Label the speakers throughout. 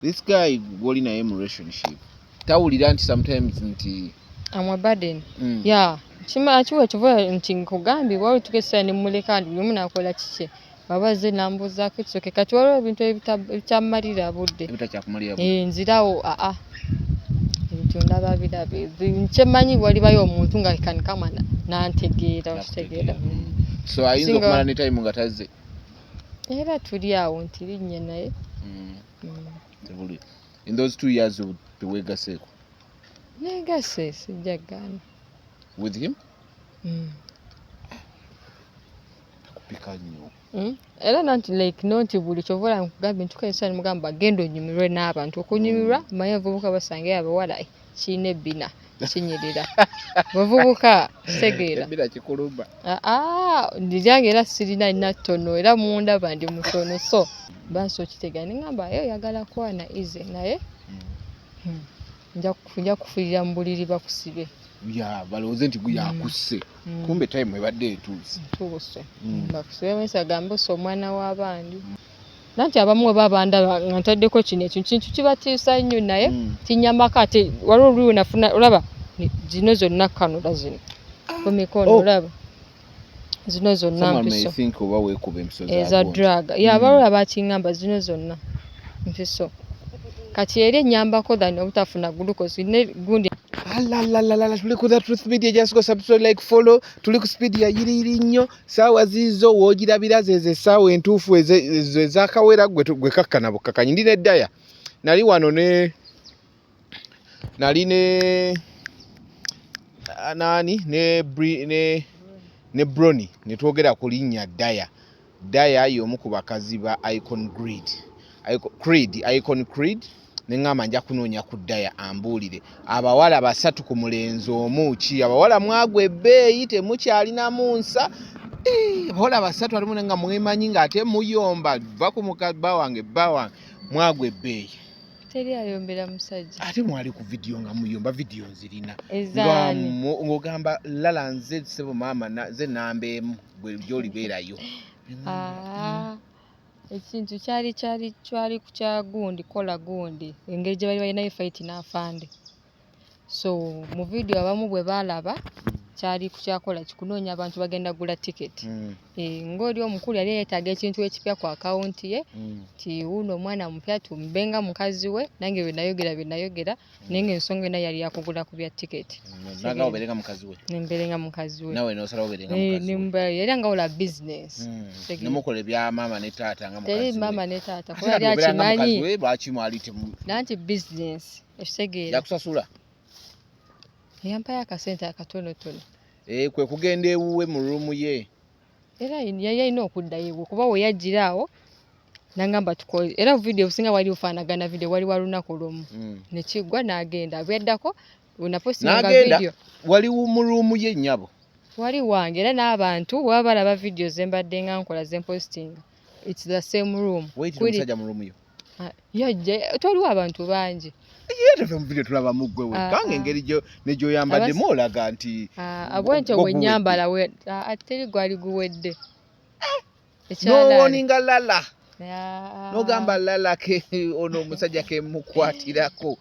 Speaker 1: This guy gwoli naye mu relationship tawulira nti sometimes nti
Speaker 2: amwa burden yeah chima chiwe chivuga nti nkugambye wali tukesa ni muleka ndi yumu nakola kiche babaze nambuza kitsoke kati wali ebintu ebitamalira budde
Speaker 1: ebitacyakumalira
Speaker 2: nzirawo ebintu ndaba bidabe nchemanyi wali bayo omuntu nga kan kama nantegeera ostegeera
Speaker 1: so ayinza okumala ne time nga tazze
Speaker 2: era tuli awo nti linnya naye
Speaker 1: in those 2 years tewegaseko
Speaker 2: negase sijagana
Speaker 1: with him kupika nnyo
Speaker 2: era nanti like noti buli chovola nkugambye ntukayisa ni mugamba gendo nyumirwe n'abantu okunyumirwa maye vubuka basange abawala kine bina kinyirira bavubuka segeera
Speaker 1: bina kikulumba
Speaker 2: ndijange era sirina natono era munda bandi mutono so baso kitegani ngamba yagala kwana ize naye nja kufirira mbuliri bakusibe
Speaker 1: ya baloze nti guyakusse kumbe time ebadde etuuse
Speaker 2: bakusibe mesa gambo so mwana w'abandi nanti abamwe babanda ntaddeko kino ekintu kibatiisa nnyo naye kinyamaka ate wali oluwi nafuna olaba zino zonna kanula zino kumikono olaba zino zonna mpiso eza drug yabalwa bakingamba zino zonna mpiso kati eri enyambako dhani obutafuna glucose ne gundi
Speaker 1: tuli ku The Truth Media, just go subscribe, like, follow. Tuli ku speed ya yiri nnyo saawa zizo wogirabira zeze saawa entuufu ezakawera gwe kakkana bukkakanyi ndine ddaya nali wano ne Brony ne twogera ku linnya Daya y'omu ku bakazi ba Icon Creed nengamba nja kunoonya ku Daya ambuulire abawala basatu ku mulenzi omu ki abawala mwagwe ebbeeyi temukyalinamu nsa abawala basatu alimu nga mwemanyi ng'ate muyomba va ku mukabba wange mwagwe ebbeeyi
Speaker 2: teri ayombera musajja
Speaker 1: ate mwali ku video nga muyomba video nzirina ng'ogamba lala nze sebo maama nze namba emu gwe gy'olibeerayo
Speaker 2: ekintu kyali kukya gundi kola gundi engeri gye bali balinayo fight n'afande so mu video abamu bwe balaba kyali kukyakola kikunoonya abantu bagenda gula ticket ng'oli omukulu yali yeetaaga ekintu ekipya ku akawunti ye ti uno omwana mupya tumbenga mukazi we nange bwe nayogera naye ng'ensonga ena yali yakugula ku bya ticket
Speaker 1: naga oberenga mukazi we
Speaker 2: nemberenga mukazi we
Speaker 1: nawe n'osala oberenga mukazi we
Speaker 2: era nga ola business
Speaker 1: nemukola bya mama ne taata nga mukazi we
Speaker 2: teri mama ne taata kuba yali akimanyi
Speaker 1: lwaki mwali temu
Speaker 2: nanti business ekisegeera
Speaker 1: yakusasula
Speaker 2: yampayo akasente akatonotono
Speaker 1: kwe kugenda ewuwe mu ruumu ye
Speaker 2: era yalina okuddayo kuba we yajjira awo nangamba tukole era video businga wali ufaanagana video wali walunaku lumu nekiggwa n'agenda bweddako unapostinga video
Speaker 1: wali mu ruumu ye nnyabo
Speaker 2: wali wange era n'abantu baba balaba video zembadde nga nkola zempostinga it's the same room
Speaker 1: musajja mu ruumu yo
Speaker 2: yajja toliwo abantu bangi
Speaker 1: yete mu video tulaba mugwe we kange engeri gyo nejo yambadde molaga nti
Speaker 2: abwento wenyambala we ateri gwali guwedde
Speaker 1: no ninga lala no gamba lala ke ono musajja ke mukwatirako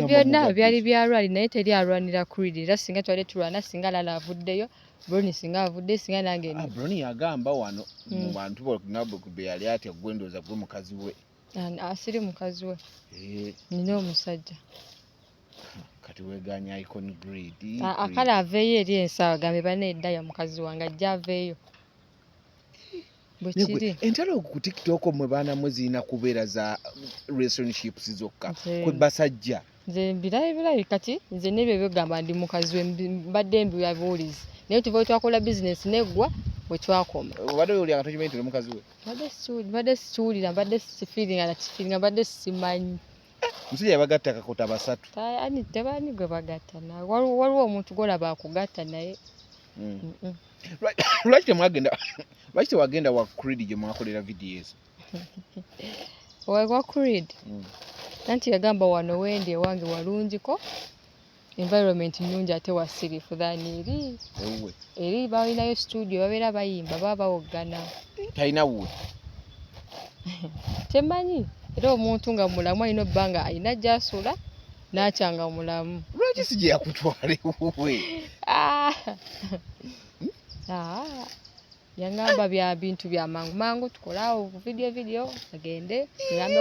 Speaker 2: byonna byali byalwali naye teri alwanira Creed era singa twali tulwana singa lala avuddeyo Brony singa avudde singa nange
Speaker 1: Brony yagamba wano mu bantu ngabo kube yali ati gwendoza gwe mukazi we
Speaker 2: asiri mukazi we nina omusajja
Speaker 1: kati weganya Icon Creed
Speaker 2: akala aveeyo eri ensawa gambe banedda ya mukazi wange ajja aveeyo bwekiri
Speaker 1: entalo ku TikTok mwe baana muzina kubeera za relationships zokka kwe basajja
Speaker 2: nze birayi kati nze nebyo byogamba ndi mukazi we mbadde mbiyabuulizi naye tuva twakola business neggwa bwe twakoma
Speaker 1: obadde oli akatokimanyi tuli mukazi we
Speaker 2: mbadde sikiwulira mbadde sifiiringa mbadde simanyi
Speaker 1: musajja yabagatta kakota basatu
Speaker 2: ani tebani gwe bagatta waliwo omuntu golaba akugatta naye
Speaker 1: lwaki tewagenda wa Creed gye mwakolera videos
Speaker 2: wa Creed nanti yagamba wano wendi ewange walungiko environment nnungi ate wasirifu thani eri balinayo studio babeera bayimba baba bawoggana
Speaker 1: talina wuwe
Speaker 2: temanyi era omuntu nga mulamu alina obbanga alina gy'asula n'akyanga mulamu.
Speaker 1: Lwaki si gye yakutwala ewuwe?
Speaker 2: Yaŋŋamba bya bintu bya mangu mangu tukolaawo vidiyo agende.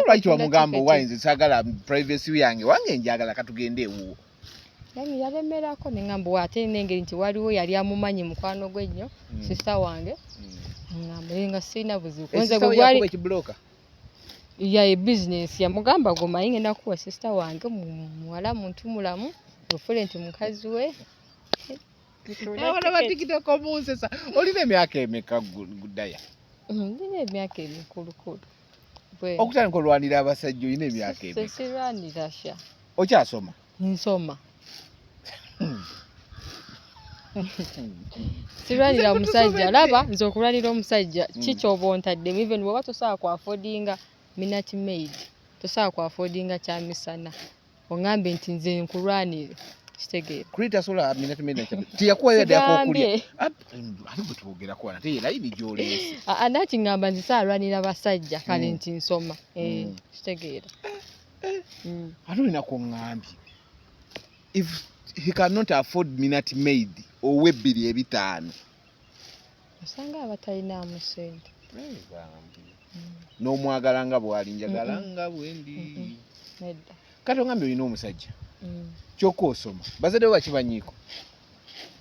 Speaker 1: Lwaki wamugamba owayinza saagala privacy yange wange njagala katugende ewuwo?
Speaker 2: Yani yalemerako neŋŋamba ate n'engeri nti waliwo yali amumanyi mukwano gwe nnyo sister wange. Ngamba nga sirina buzibu. Nze gwe gwali
Speaker 1: ekibulooka.
Speaker 2: Ya business yamugamba gomanyi ngenda kuwa sister wange muwala muntu mulamu ofulenti mukazi we.
Speaker 1: Abana ba TikTok omunsesa. Olina emyaka emeka Gudaya?
Speaker 2: Ndina emyaka emikulukulu.
Speaker 1: Okutandika olwanira abasajja olina emyaka emeka?
Speaker 2: Sirwanira sha.
Speaker 1: Okyasoma?
Speaker 2: Nsoma. Sirwanira omusajja. Laba nze okulwanira omusajja kikyoba ontaddemu even bw'oba tosobola ku affordinga Minute Maid. Tosobola ku affordinga kyamisana. Ongambe nti nze nkulwanire. Kitegeera.
Speaker 1: Kulita sola Minute Maid nakyo. Tiyakuwayo yadde akokulya. Ate bwe twogerako nate ye layini gy'oleese.
Speaker 2: Anati ngamba nti saalwanira basajja kale nti nsoma. Kitegeera.
Speaker 1: Ate olina kuŋŋambye. If he cannot afford Minute Maid owe $2,500.
Speaker 2: Osanga abatalinamu ssente.
Speaker 1: N'omwagala nga bw'ali njagala nga bwendi.
Speaker 2: Nedda.
Speaker 1: Kati ongambye olina omusajja. Kyokka osoma. Bazadde bo bakimanyiiko?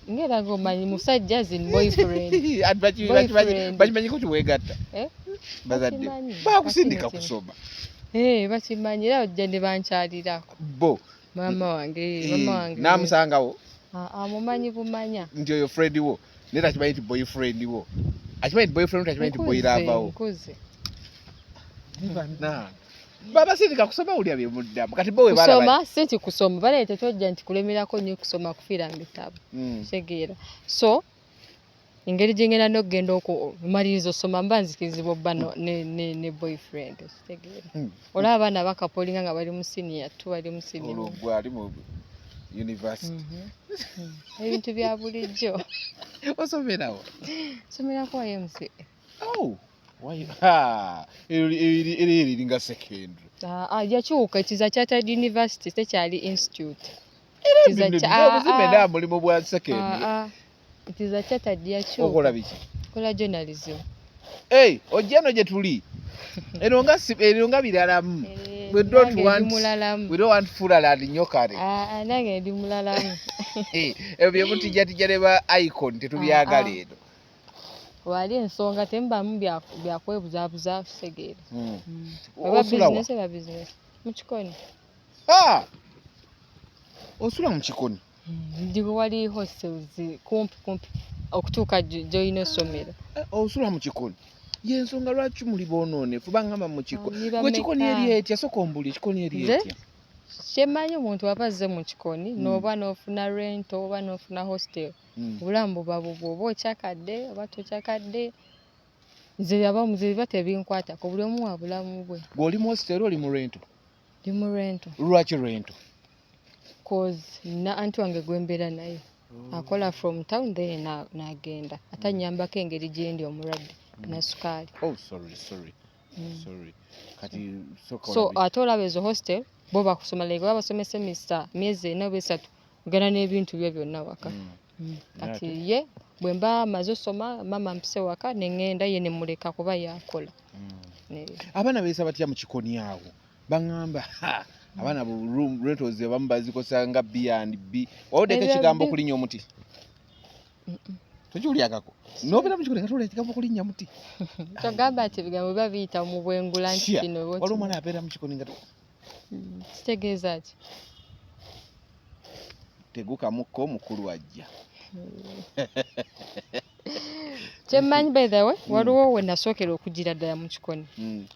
Speaker 2: Ngera ng'omanyi musajja zin boyfriend.
Speaker 1: Bakimanyiiko kiweegatta? Bazadde baakusindika kusoma.
Speaker 2: Bakimanyi era ojja ne bankyalirako.
Speaker 1: Bo
Speaker 2: Mama wange.
Speaker 1: N'amusangawo?
Speaker 2: Amumanyi bumanya.
Speaker 1: Nti oyo friend wo naye takimanyi nti boyfriend wo. Akimanyi nti boyfriend wo takimanyi nti boylover wo.
Speaker 2: Nkuze.
Speaker 1: Babasindika kusoma ulya bye muddamu. Kati bo we balaba.
Speaker 2: Kusoma si kusoma baleeta tojja nti kulemerako nnyo kusoma kufiira mu bitabo. Kitegeera. So engeri gye ngenda n'okugenda okumaliriza osoma mba nzikirizibwa obba ne boyfriend. Kitegeera. Olaba abaana bakapolinga nga bali mu senior 2 bali mu senior.
Speaker 1: Olwo ali mu university.
Speaker 2: Ebintu bya bulijjo.
Speaker 1: Osomerawo?
Speaker 2: Somerako YMCA.
Speaker 1: Why? Eringa secondary.
Speaker 2: Yakyuka kiza Chartered University tekyali institute.
Speaker 1: Kiza mulimu bwa secondary.
Speaker 2: Kiza Chartered yakyuka.
Speaker 1: Okola biki?
Speaker 2: Kola journalism.
Speaker 1: Ojja no gye tuli. Eronga biralamu. We don't want Fulaland Nyokare.
Speaker 2: Nange ndi mulalamu.
Speaker 1: Ebyo mutijja ne ba icon tetubyagala eno.
Speaker 2: Wali ensonga tembamu byakwebuzaabuza Kisegeera. Oba business mu Kikoni.
Speaker 1: Osula mu Kikoni?
Speaker 2: Ndi wali hostels kumpi okutuuka gy'olina essomero.
Speaker 1: Osula mu Kikoni? Yensonga lwaki muli boonoonefu bangamba mu Kikoni. Gwe Kikoni eri etya sooka ombuli Kikoni eri etya?
Speaker 2: Kyemanyi omuntu aba azze mu Kikoni n'oba n'ofuna rent oba n'ofuna hostel. Obulamu buba bubwo oba okyakadde oba tokyakadde. Nze tebinkwatako buli omu wa bulamu bwe.
Speaker 1: Gw'oli mu hostel oli mu rento?
Speaker 2: Ndi mu rento.
Speaker 1: Lwaki rento?
Speaker 2: Cause na anti wange gwembeera naye. Akola from town then n'agenda. Atanyambako engeri gye ndi omulwadde na sukaali.
Speaker 1: Sorry. Kati
Speaker 2: so ate olaba ezo hostel bo bakusoma like babasomesa semester myezi 4 3 ogana n'ebintu byo byonna waka. Kati ye bwe mba maze osoma mama mpise waka neŋŋenda ye ne muleka kuba yakola.
Speaker 1: Abaana beesa batya mu Kikoni awo baŋŋamba abaana rentals abamu bazikosa nga B&B. Wawuddeko ekigambo okulinnya omuti? Tokiwulyakako? N'obeera mu Kikoni nga tolya ekigambo okulinnya muti?
Speaker 2: Togamba nti ebigambo biba biyita mu bwengula nti kino
Speaker 1: waliwo omwana abeera mu Kikoni nga
Speaker 2: kitegeeza ki?
Speaker 1: Tegukamukko mukulu ajja.
Speaker 2: Kyemmanyi by the way waliwo we nasookera okugira ddala mu Kikoni.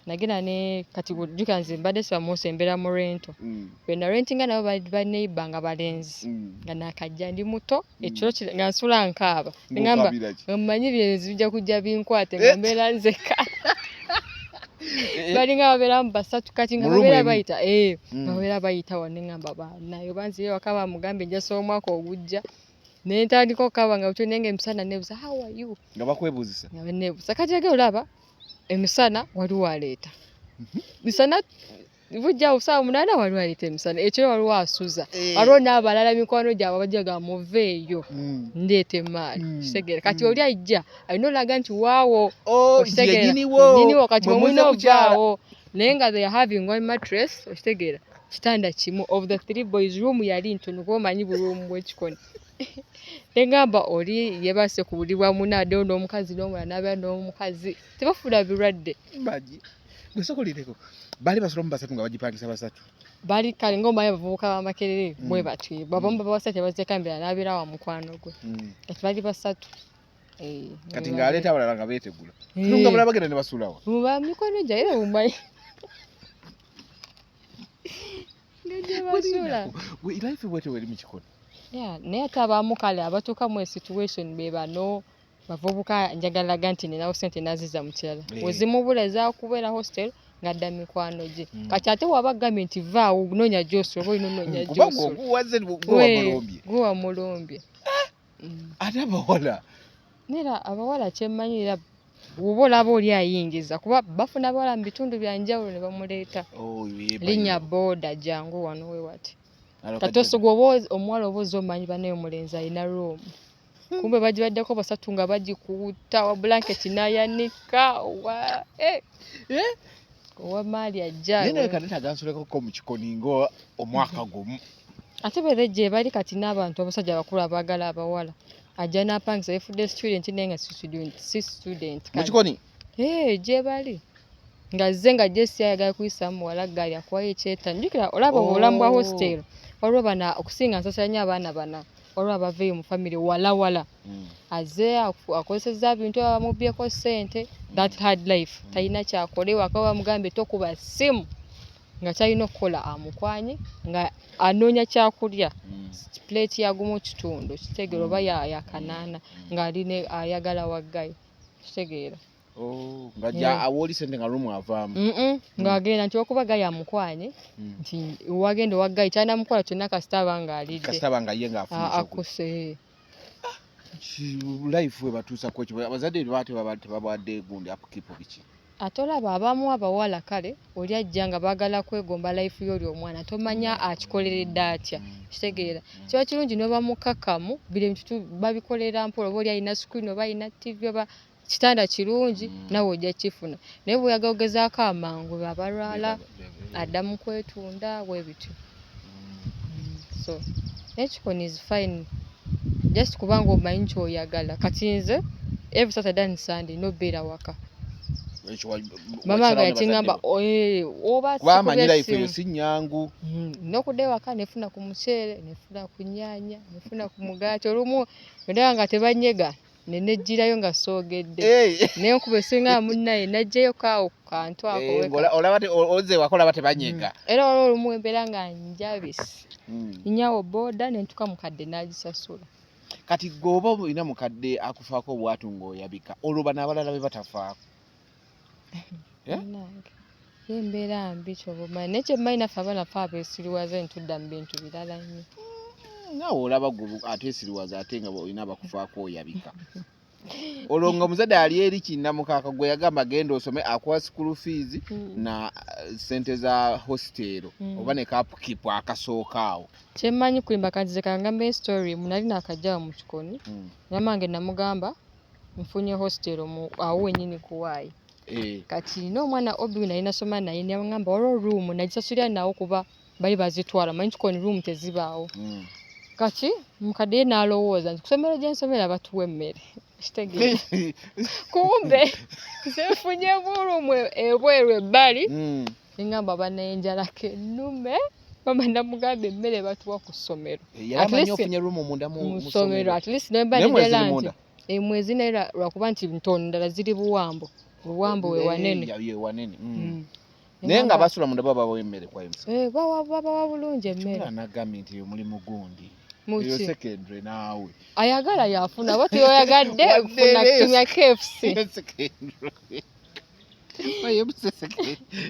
Speaker 2: Nagenda ne kati jjuka nze mbadde sibamuusa embeera mu rento. Bwe narentinga nabo bali neighbor nga balenzi. Nga nakajja ndi muto ekiro nga nsula nkaaba. Ngamba mmanyi byenzi bijja kujja binkwate nga mbeera nzeka. Balinga babeera mu basatu kati nga babeera bayita babeera bayita wano ngamba banayo banziye waka bamugambe njasa omwaka ogujja. Nentandika okukaba nga butyo nenge emisana nebuuza how are you?
Speaker 1: Nga bakwebuuzisa? Nga
Speaker 2: nebuuza kati age olaba emisana waliwo aleeta. Misana bujja usawa munana waliwo alite emisana ekyo waliwo asuza waliwo n'abalala mikwano gyabwe bajjaga muveeyo ndeeta emaali kitegeera kati oli ajja alina olaga nti waawo okitegeera nyiniwo kati mwemulina ovaawo naye nga they are having one mattress okitegeera kitanda kimu of the 3 boys room yali ntono kuba omanyi buli omu bwekikoni negamba oli yebase kubulibwa munade n'omukazi n'omulala n'abeera n'omukazi tebafuna birwadde
Speaker 1: gwesokolireko bali basolo basatu nga bagipangisa basatu
Speaker 2: bali kale ng'omanyi abavubuka b'amakerere bwe batyo babamu basatu bazekambira n'abeera wa mukwano gwe kati bali basatu
Speaker 1: kati ng'aleeta abalala nga beetegula nga balala bagenda ne basuulawo
Speaker 2: muba mikono gyaire mumanyi
Speaker 1: life bwete weri mu kikono
Speaker 2: naye ate abamu kale abatuuka mu situation be bano bavubuka njagalaga nti ninawo sente naziza mu kirala wezimubula ezakubeera hostel ngadda mikwano gye kati ate wabagambye nti vaawo noonya gy'osula oba olina onoonya gy'osula guwa mulombye
Speaker 1: ate abawala
Speaker 2: nera abawala kyemmanyirira bw'oba olaba oli ayingiza kuba bafuna abawala mu bitundu bya njawulo ne bamuleeta linnya booda jangu wano we wati kati osogwa omuwala oba ozomanyi banaye omulenzi alina roomu kumbe bagibaddeko basatu nga bagikuuta wa blanketi n'ayanika owa maali ajja
Speaker 1: naye kaneta agansolekako mu kikoni nga omwaka gumu
Speaker 2: ate beere gye bali kati n'abantu abasajja abakulu abaagala abawala ajja n'apangisa yefudde student naye nga si student
Speaker 1: mu kikoni
Speaker 2: gye bali nga zze nga jesi ayagala kuyisamu muwala gaali akuwayo ekyetani njukira olaba obulamu bwa hostel waliwo bana okusinga nsasala nnyo abaana bana waliwo abaveeyo mu famire walawala azze akozesezza bintu abamubyeko ssente that hard life talina kyakolewa akaba bamugambye tokuba ssimu nga kyalina okukola amukwanye nga anoonya kyakulya plate yagumu kitundu kitegeera oba yakanaana ng'aline ayagala waggayo kitegeera
Speaker 1: ng'ajja awooli sente nga lumu avaamu
Speaker 2: ng'agenda nti okuba gayi amukwanye nti wagenda owaggayi kyalina mukola kyonna kasita aba ng'alidde
Speaker 1: ye
Speaker 2: akuse
Speaker 1: life we batuusako ekyo abazadde tebabwadde gundi apukipo biki
Speaker 2: ate olaba abamu abawala kale oli ajja nga baagala kwegomba life y'oli omwana tomanya akikoleredde atya kitegeera kiba kirungi n'oba mukakamu biri ebintu babikolera mpola oba oli alina screen oba alina tv oba kitanda kirungi nawe ojja kifuna naye bw'oyagala ogezaako amangu abalwala addamu kwetunda bwe bityo so ekikoni is fine just kubanga omanyi kyoyagala kati nze every Saturday and Sunday nobeera waka mama nga yakingamba oba
Speaker 1: kubamanyi life eyo si nnyangu
Speaker 2: n'okudda ewaka nefuna ku muceere nefuna ku nnyaanya nefuna ku mugaati olumu ndaba nga tebanyega nenejjirayo nga soogedde naye nkuba esinga munnaye najjayo kaawo kantu
Speaker 1: olaba oze wakolaba tebanyega
Speaker 2: era waliwo olumu embeera nga njabisi nyawo booda nentuka mukadde n'agisasula
Speaker 1: kati gwoba olina mukadde akufaako obwatu ng'oyabika olwo bano abalala be batafaako
Speaker 2: embeera mbi kyobumanyi naye kyemmanyi naffe abaana fe abeesiriwaza ntudda mu bintu birala nnyo
Speaker 1: naawe olaba gwe ate esiriwaza ate nga olina abakufaako oyabika olwo nga omuzadde ali eri kinnamukaaka gwe yagamba genda osome akuwa school fees na sente za hostel oba ne kapukipu akasooka awo
Speaker 2: kyemmanyi kulimba kanzize kangamba story munali nakajjawo mu kikoni namange namugamba nfunye hostel awo wennyini kuwaayi kati n'omwana obi naye nasoma naye nagamba waliwo room nagisasulira nawo kuba bali bazitwala manyi kikoni room tezibaawo kati mukadde ye n'alowooza nti kusomero gye nsomera batuwa emmere kitegeera kumbe nfunye bulumu ebweru ebbali nengamba banenjalako ennume mama namugamba emmere batuwa ku ssomero mu ssomero at least nemba nigera nti emwezi naye lwakuba nti ntono ndala ziri buwambo we wanene
Speaker 1: naye nga basula munda baba emmere kwa
Speaker 2: babawa bulungi emmere
Speaker 1: anagambye nti omulimu gundi
Speaker 2: eyo
Speaker 1: secondary naawe
Speaker 2: ayagala yafuna oba teyoyagadde funa kutumya KFC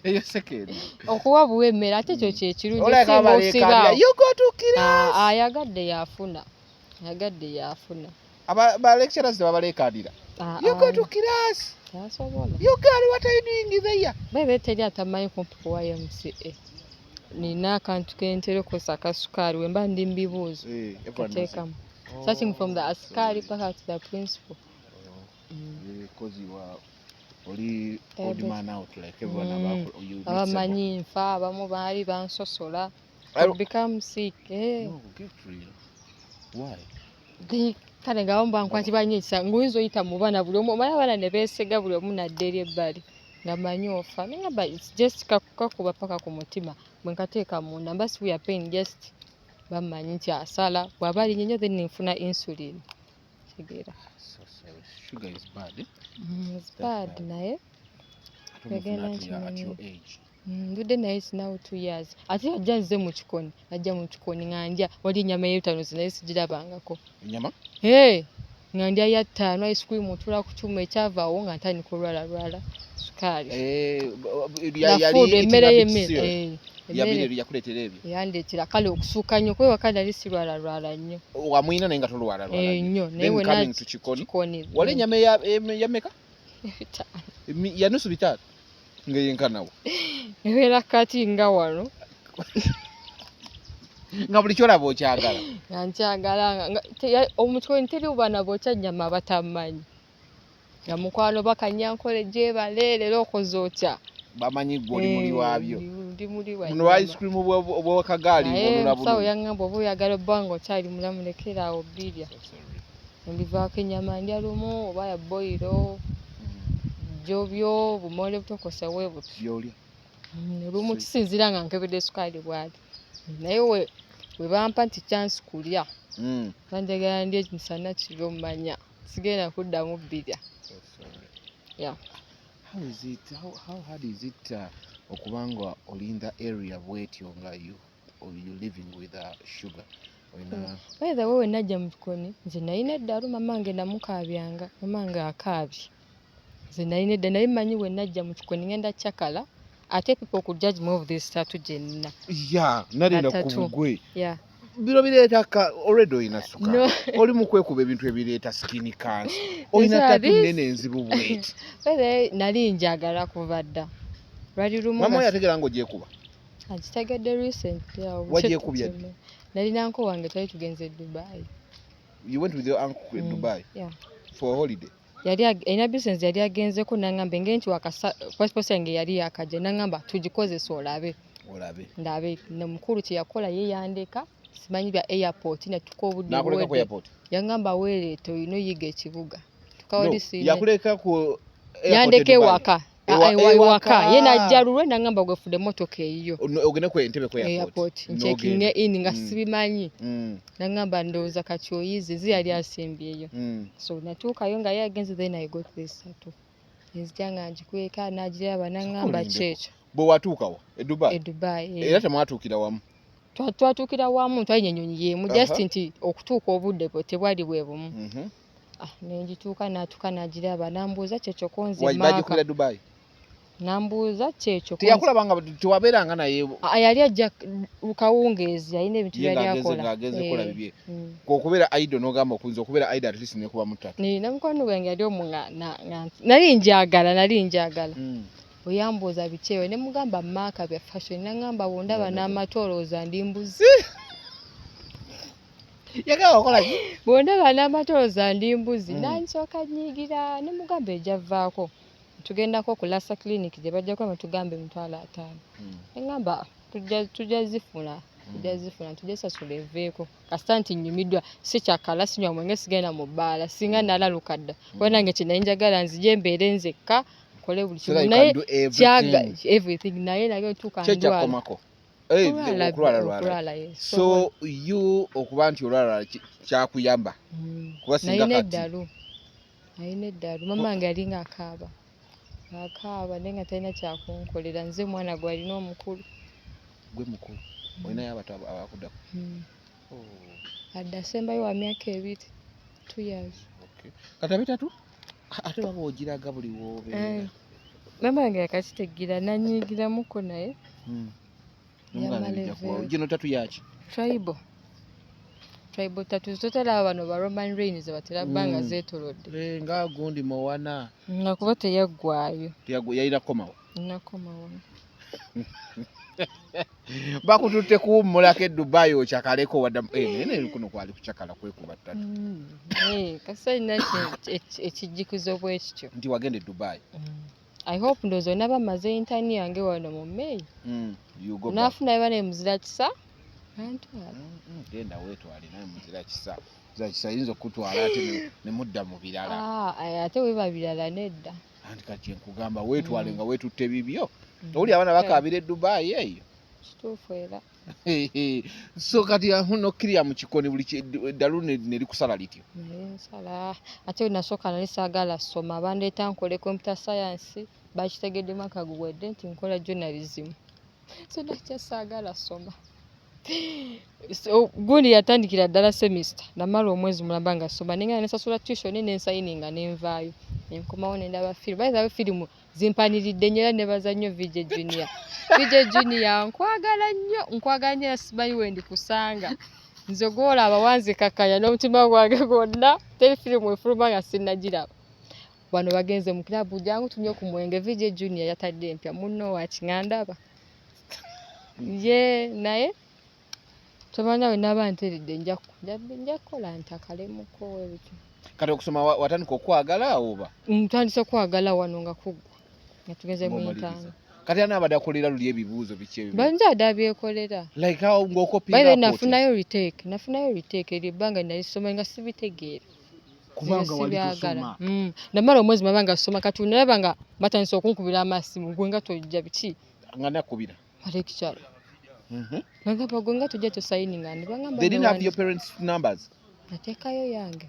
Speaker 1: eyo secondary
Speaker 2: okuwa buwa emmere ate ekyo kyekirungi ayagadde yafuna
Speaker 1: ba lecturers babalekadira you go to class
Speaker 2: tasobola
Speaker 1: you girl what are you doing there
Speaker 2: bebe teri atamanyi kumpi kuwa MCA nina akantu kentera okukozesa akasukaali we mba ndi mbibuuzo kateekamu starting from the askari paka to the principal.
Speaker 1: Because you are oli old man out like everyone about you.
Speaker 2: Abamanyi nfa abamu baali bansosola. I become sick.
Speaker 1: No, get real. Why?
Speaker 2: Kale nga wamba nkwati banyisa nguyinza oyita mu bana buli omu omala bana ne beesega buli omu nadde eri ebbali nga manyi ofa nengamba it's just kakuba paka ku mutima bwe nkateeka munda mba si we are pain just bamanyi nti asala bw'aba alinnye nnyo then nfuna insulin kitegeera.
Speaker 1: So sorry. Sugar is bad.
Speaker 2: It's bad naye
Speaker 1: Yagenda at your age.
Speaker 2: Ndudde naye is now 2 years. Ate ajja nze mu kikoni, ajja mu kikoni ng'andya wali ennyama y'ebitanuzi naye sigirabangako.
Speaker 1: Ennyama?
Speaker 2: Nga ndya ya ttaano ice cream otula ku kyuma ekyavaawo nga ntandika olwala sukaali. Yali emmere y'emmere.
Speaker 1: Yabiri yakuleetera ebyo.
Speaker 2: Yandeetera kale okusuuka nnyo kuba waka nali sirwala nnyo.
Speaker 1: Wamuyina naye nga tolwala.
Speaker 2: Nnyo naye wena
Speaker 1: kikoni. Wali ennyama ya meka? Ya nusu bitaano. Ngeyenkanawo.
Speaker 2: Ebeera kati nga wano.
Speaker 1: Nga buli kyolaba okyagala.
Speaker 2: Nga nkyagala omukikoni teri bana bookya nnyama batamanyi. Nga mukwano bakanyankole gyebale leero okoze otya.
Speaker 1: Bamanyi gwe oli muli waabyo.
Speaker 2: Ndi muli wa.
Speaker 1: Muno ice cream obw'akagaali olula bulungi.
Speaker 2: Sawo yangamba oba oyagala obbanga okyali mulamu lekera awo bbirya. Ndivaako ennyama ndya lumu oba ya boyiro. Jobyo bumole butokosa we buto.
Speaker 1: Byolya.
Speaker 2: Lumu kisinzira nga nkebedde sukaali bwali. Naye we bampa nti chance kulya. Bandagala ndye misana kiro mmanya. Sigenda kuddamu bbirya. Yeah.
Speaker 1: How hard is it okubanga oli in the area bwetyo nga you living with sugar?
Speaker 2: By the way when najja mu kikoni nze nalina eddalu mamange namukaabyanga mamange akaabye. Nze nalina edda naye mmanyi we najja mu kikoni ngenda kyakala ate people could judge me of this tattoo gyenna.
Speaker 1: Yeah, nalina kubugwe.
Speaker 2: Yeah.
Speaker 1: Biro bireeta already olina sukaali. Oli mu kwekuba ebintu ebireeta skin cancer. Olina tattoo nnene enzibu bweti.
Speaker 2: Nali njagala kuva dda. Lwali lumu
Speaker 1: mama yategera ngo gyekuba.
Speaker 2: Agitegedde recent.
Speaker 1: Wagyekubya ddi?
Speaker 2: Nalina uncle wange twali tugenze Dubai.
Speaker 1: You went with your uncle in Dubai?
Speaker 2: Yeah.
Speaker 1: For a holiday?
Speaker 2: Ina business yali agenzeko nangamba ngenti passport yange yali yakajja nangamba tugikozesa olabe. Ndabe ne mukulu kye yakola yeyandeka simanyi bya airport ne tukobudde.
Speaker 1: Nakuleka ku airport.
Speaker 2: Yangamba weereeta oyina oyiga ekibuga. Tukawulisi.
Speaker 1: Yakuleka ku airport.
Speaker 2: Yandeke waka. Waka ye najjalulwe nangamba gwefudde motoka eyo.
Speaker 1: Ogene ku entebe ku
Speaker 2: airport. Checking in nga sibimanyi. Nangamba ndowooza kati oyize ziyali asimbyeyo. So natuukayo nga yagenze then I got this tattoo. Ezijanga njikweka najiraba nangamba kyekyo.
Speaker 1: Bwe watuukawo e Dubai?
Speaker 2: E Dubai.
Speaker 1: Era temwatuukira wamu?
Speaker 2: Twatuukira wamu twalinnya ennyonyi y'emu just nti okutuuka obudde bwe tebwali bwe bumu. Nenjituuka natuuka nagiraba nambuuza kyekyo konze maaka.
Speaker 1: Bagikubira Dubai?
Speaker 2: Nambuuza kyekyo konze.
Speaker 1: Teyakulabanga tewabeeranga naye?
Speaker 2: Yali ajja kawungeezi yalina ebintu byali akola.
Speaker 1: Ng'agenze kola bibye. Okubeera idol n'ogamba okunze okubeera idol at least nekuba mutatu.
Speaker 2: Nina mukwano gwange yali omu nali njagala. Oyambuuza bikyewe ne mugamba maaka bya fashion nangamba bondaba n'amatolooza ndi mbuzi.
Speaker 1: Yagala okola ki?
Speaker 2: Bondaba n'amatolooza ndi mbuzi nansooka nyigira ne mugamba ejavaako. Tugendako ku Lassa clinic gye bajjako amutugambe emitwalo 5. Engamba tujja zifuna tujasasula eveeko kasita nti nnyumiddwa si kyakala sinywa mwenge sigenda mu bbaala singa nalaluka dda wanange kye naye njagala nzije mbeere nzekka nkole buli kimu naye kyaga everything naye nayo ntuuka
Speaker 1: ndwala. Okulwala. So you okuba nti olwala kyakuyamba kuba singa kati
Speaker 2: nalina eddalu mamange yalinga akaaba naye nga talina kyakunkolera nze mwana gwe alina omukulu.
Speaker 1: Gwe mukulu olinayo abato abakuddako?
Speaker 2: Adda asembayo wa myaka 2 years.
Speaker 1: Kati abitatu ate baba ogiraga buli woobeera.
Speaker 2: Mamange yakakitegira nanyigiramuko naye.
Speaker 1: Gino tatu yaki?
Speaker 2: Tribal tattoos totalaba bano ba Roman Reigns batera bbanga zeetolodde.
Speaker 1: Nga gundi Moana.
Speaker 2: Nga kuba teyaggwaayo.
Speaker 1: Yalina komawo.
Speaker 2: Nakomawo.
Speaker 1: bakututte kuwummulako Dubai okyakaleko wadda nene kuno kwali kukyakala kwekuba ttatu
Speaker 2: kasayina ekijjukizo bwekityo
Speaker 1: nti wagenda Dubai.
Speaker 2: I hope ndowooza onaba maze intani yange wano mu May naafunayo bane muzira kisa
Speaker 1: genda weetwale naye muzira kisa yinza okutwala ate ne mudda mu birala
Speaker 2: ate weba birala nedda
Speaker 1: anti kati nkugamba weetwale nga weetutte bibyo owuli abaana bakaabira Dubai eyo
Speaker 2: kituufu era
Speaker 1: so kati nokkirira mu kikoni buli eddalu ne likusala lityo
Speaker 2: nsala ate nasooka nali saagala soma bandeeta nkole computer science bakitegeddemu akaguwedde nti nkola journalism so nakyasaagala soma gundi yatandikira ddala semester namala omwezi mulamba nga soma nenga nesasula tuition nensayininga nenvaayo enkomawo nendaba firimu bayizawo firimu zimpaniridde nnyo era nebaza nnyo VJ Junior nkwagala nnyo simanyi wendi kusanga nze gwolaba wanzikakanya n'omutima gwange gwonna teri firimu efuluma nga sinnagiraba wano bagenze mu kilabu jangu tumye ku mwenge VJ Junior yatadde empya munno wakingandaba ye naye tomanya we naba nteredde nja kukola ntakalemuko ebyo
Speaker 1: kati okusoma watandika okwagala oba
Speaker 2: ntandise kwagala wano nga kuggwa nga tugenze mu intano
Speaker 1: kati ana abadde akolera luli ebibuuzo biki ebyo
Speaker 2: banja adabyekolera
Speaker 1: like how ng'okopira
Speaker 2: bayibe nafunayo retake eri ebbanga nalisoma nga sibitegeera
Speaker 1: kubanga wali tosoma
Speaker 2: namala omwezi mabanga soma kati nalaba nga batandise okunkubira amasimu gwe nga tojja biki
Speaker 1: nga nakubira
Speaker 2: alekikyalo nagamba gwe nga tojja tosayininga nebagamba
Speaker 1: they didn't have your parents numbers
Speaker 2: nateekayo yange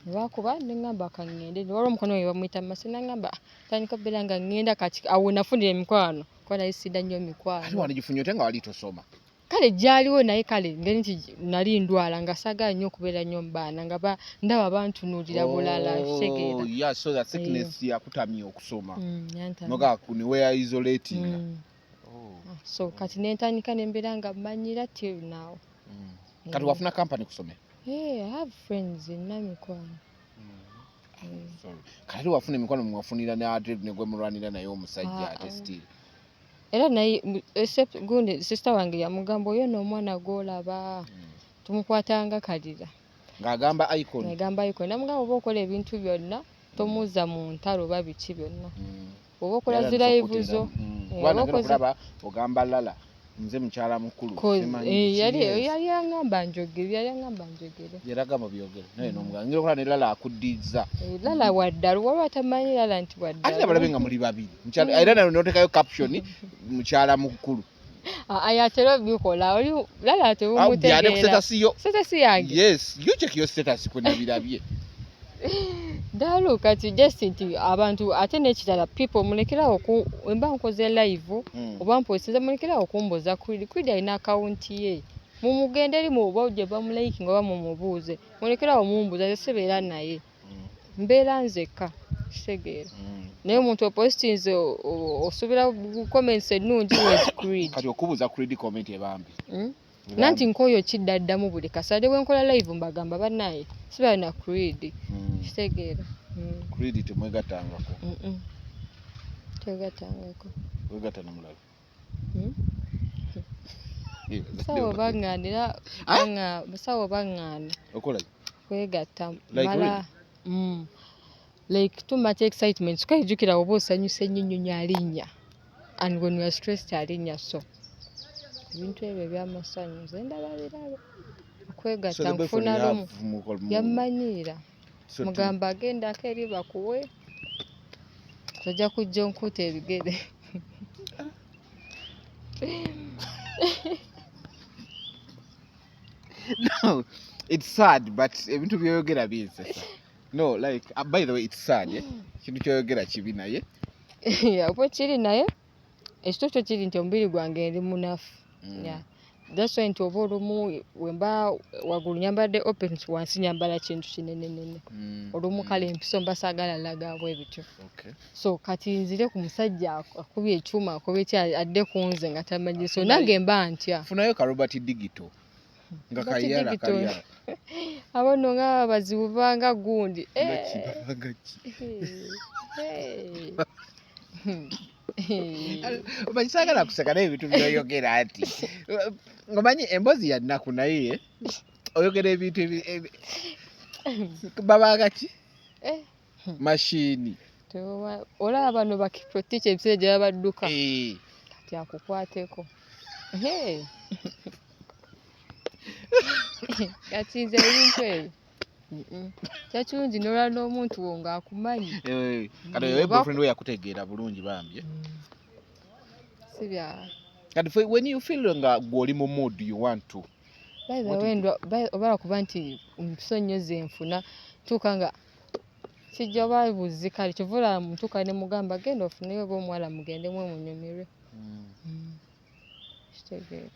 Speaker 2: nebakuba neŋŋamba kaŋŋende waliwo omukono we bamuyita mase naŋŋamba tandika okubeera nga ŋŋenda kati awo nafunira emikwano kuba nali sidda nnyo mikwano
Speaker 1: ate wandigifunye ote nga wali tosoma
Speaker 2: kale gyaliwo naye kale ngeri nti nali ndwala nga saagala nnyo okubeera nnyo mu baana nga ndaba bantunuulira bulala kitegeera
Speaker 1: yeah, so that sickness yakutamya okusoma noga ne were isolating
Speaker 2: so kati nentandika nembeera nga mmanyira till now
Speaker 1: kati wafuna company kusomera
Speaker 2: I have friends namikwano
Speaker 1: kati wafuna emikwano mwafunira ne Adred ne gwe mulwanira naye omusajja ate still
Speaker 2: era naye except gundi sister wange yamugamba oyo n'omwana gw'olaba tumukwatanga kalira
Speaker 1: ng'agamba icon
Speaker 2: namugamba oba okola ebintu byonna tomuuza mu ntalo oba biki byonna oba okola zirayivu zo
Speaker 1: okulaba ogamba lala nze mukyala mukulu
Speaker 2: yali aŋŋamba njogere
Speaker 1: yaragamba byogere naye n'omugamba ngira okola ne lala akuddiza
Speaker 2: lala waddalu waliwo atamanyi lala nti waddalu
Speaker 1: ate balabe nga muli babiri era nawe n'otekayo caption mukyala mukulu
Speaker 2: ayatera bikola oli lala tewumutegeera status yange
Speaker 1: yes you check your status kwenna birabye
Speaker 2: dalu kati just nti abantu ate n'ekirala people mulekerawo wemba nkoze live oba mpoeseza mulekerawo kumbuza kwidi alina akawunti ye mumugende eri mu oba gye bamulayikinga oba mumubuuze mulekerawo mumbuza zesebeera naye mbeera nzekka kitegeera naye omuntu opostinze osuubira comments ennungi wezi creed
Speaker 1: kati okubuuza creed comment ebambi
Speaker 2: nanti nkoyo kiddaddamu buli kasade bwenkola live mbagamba bannaye siba na creed kitegeera
Speaker 1: creed temwegatangako
Speaker 2: tegatangako
Speaker 1: wegata namulala
Speaker 2: sawo baŋŋaana
Speaker 1: okola
Speaker 2: kwegatta
Speaker 1: Like
Speaker 2: mala like too much excitement tukayijjukira oba osanyusa ennyo alinnya and when you are stressed alinnya so ebintu ebyo ebyamasanyu nze ndaba birabe okwegatta nkufuna lumu yammanyiira mugamba agendako eri bakuwe tojja kujja onkuuta ebigere
Speaker 1: no it's sad but ebintu byoyogera binsesa no like by the way it's sad kintu kyoyogera kibi naye
Speaker 2: oba kiri naye ekituufu kiri nti omubiri gwange ndi munafu that's why nti oba olumu wemba waggulu nyambadde open wansi nyambala kintu kinenenene olumu kale empiso mba saagala lagabw ebityo so kati nzire ku musajja akubye ekyuma akubye ki adde ku nze nga tamanyi so nange mba ntya
Speaker 1: funayo ka Robert Digital nga kayala
Speaker 2: abo nno nga bazibu banga gundi
Speaker 1: omanyi saagala kuseka naye ebintu byoyogera ati omanyi emboozi ya nnaku naye oyogera ebintu babanga ki mashiini
Speaker 2: olaba bano bakiproticha ebiseera gye baba badduka kati akukwateko kati nze ebintu ebyo kyakirungi n'olala n'omuntu wo ng'akumanyi
Speaker 1: kati oyo boyfriend we yakutegeera bulungi bambye
Speaker 2: si bya
Speaker 1: kati when you feel nga gw'oli mu mood you want to
Speaker 2: obala kuba nti nsonyoze enfuna tuuka nga kijja babuzi kale kivula mutuuka ne mugamba genda ofuneyo oba omuwala mugendemu munyumirwe kitegeera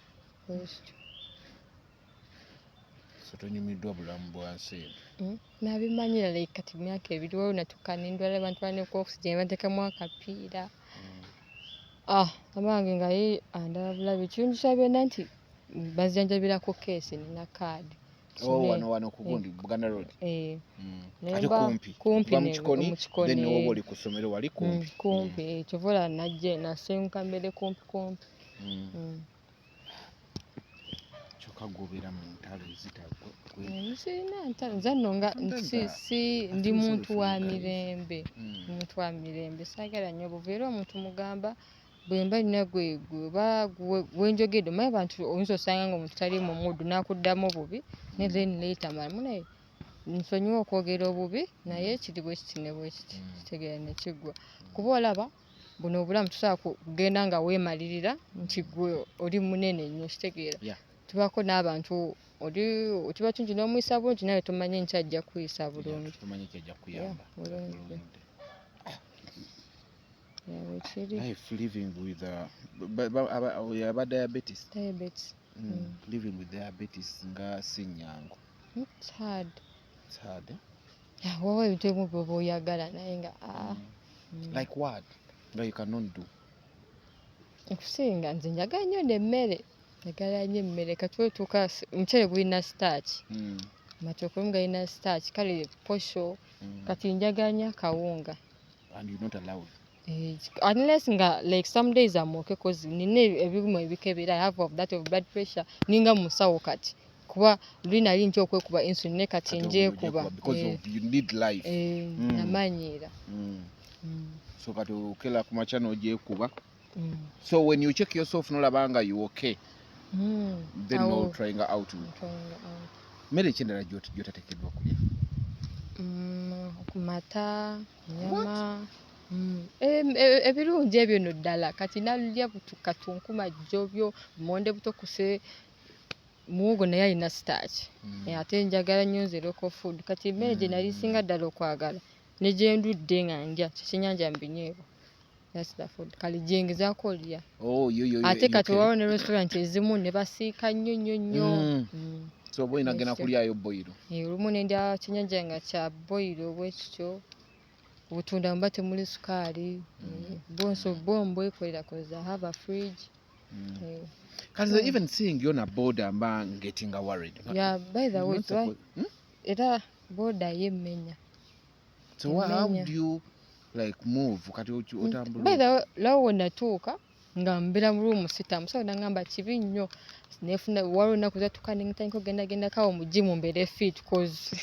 Speaker 1: so tonyumiddwa bulamu bwansi
Speaker 2: nabimanyira like kati myaka ebiri waliwo natuuka nindwala abantu bane ku oxygen bateekamu akapiira abange nga ye andala bulabi kirungi kya byonna nti bazijanjabirako keesi nina kaadi
Speaker 1: wano kugundi Buganda Road
Speaker 2: ate
Speaker 1: kumpi mu Kikoni then woba oli ku ssomero wali
Speaker 2: kumpi kivula najje nasenguka mbere kumpi
Speaker 1: kyokka gobeera mu ntalo ezitagwa
Speaker 2: sirina ntalo zanno nga si ndi muntu wa mirembe saagala nnyo obuvu era omuntu mugamba bwemba nina gwenjogedde omanyi abantu oyinza osanga nga omuntu tali mu muddu n'akuddamu bubi ne then later malamu naye nsonyiwa okwogera obubi naye kiri bwe kiti ne bwe kiti kitegeera ne kiggwa kuba olaba buno obulamu tusobola kugenda nga weemalirira nti gwe oli munene nnyo kitegeera tubaako n'abantu kiba kingi n'omuyisa bulungi naye tomanye nkyajja kuyisa bulungi bulungi
Speaker 1: life living with diabetes living with diabetes nga sinyangu
Speaker 2: it's hard
Speaker 1: wawa
Speaker 2: ebintu ebimu byoba oyagala naye nga
Speaker 1: like what that you cannot do
Speaker 2: okusinga nze njagala nnyo nemmere njagala nnyo emmere kati wetuuka omuceere gulina starch matooke galina starch kale posho kati njagala nnyo akawunga
Speaker 1: and you're not allowed
Speaker 2: unless nga like some days I'm okay cause nina ebirumu ebikebera I have of that of blood pressure ninga musawo kati kuba lina linti okwekuba insulin kati nje kuba
Speaker 1: because of you need life
Speaker 2: namanyira
Speaker 1: so kati okela ku machano je kuba so when you check yourself nolabanga you okay then no trying out mere kindala jotatekedwa kulya
Speaker 2: kumata nyama ebirungi ebyo no ddala kati nalulya katunkuma jjobyo monde butokuse muwogo naye alina starch ate njagala nnyo nze local food kati emmere gye nali singa ddala okwagala ne gye ndudde nga ndya kyekinyanja mu binyeebwa that's the food kale gyengezaako olya ate kati waliwo ne restaurant ezimu ne basiika nnyo
Speaker 1: so boyina gena kulyayo boyiro
Speaker 2: olumu ne ndya kinyanja nga kya boyiro bwekityo obutunda mba temuli sukaali bwekwekolera cause I have a fridge
Speaker 1: even seeing you on a border I'm getting worried
Speaker 2: by the way era border yemmenya
Speaker 1: so how do you like move kati otambula
Speaker 2: by the way lawo natuuka nga mbera mu room sitamu so nangamba kibi nnyo nefuna waliwo ennaku zatuuka nentandika ogenda kawo mu gym mbere fit cause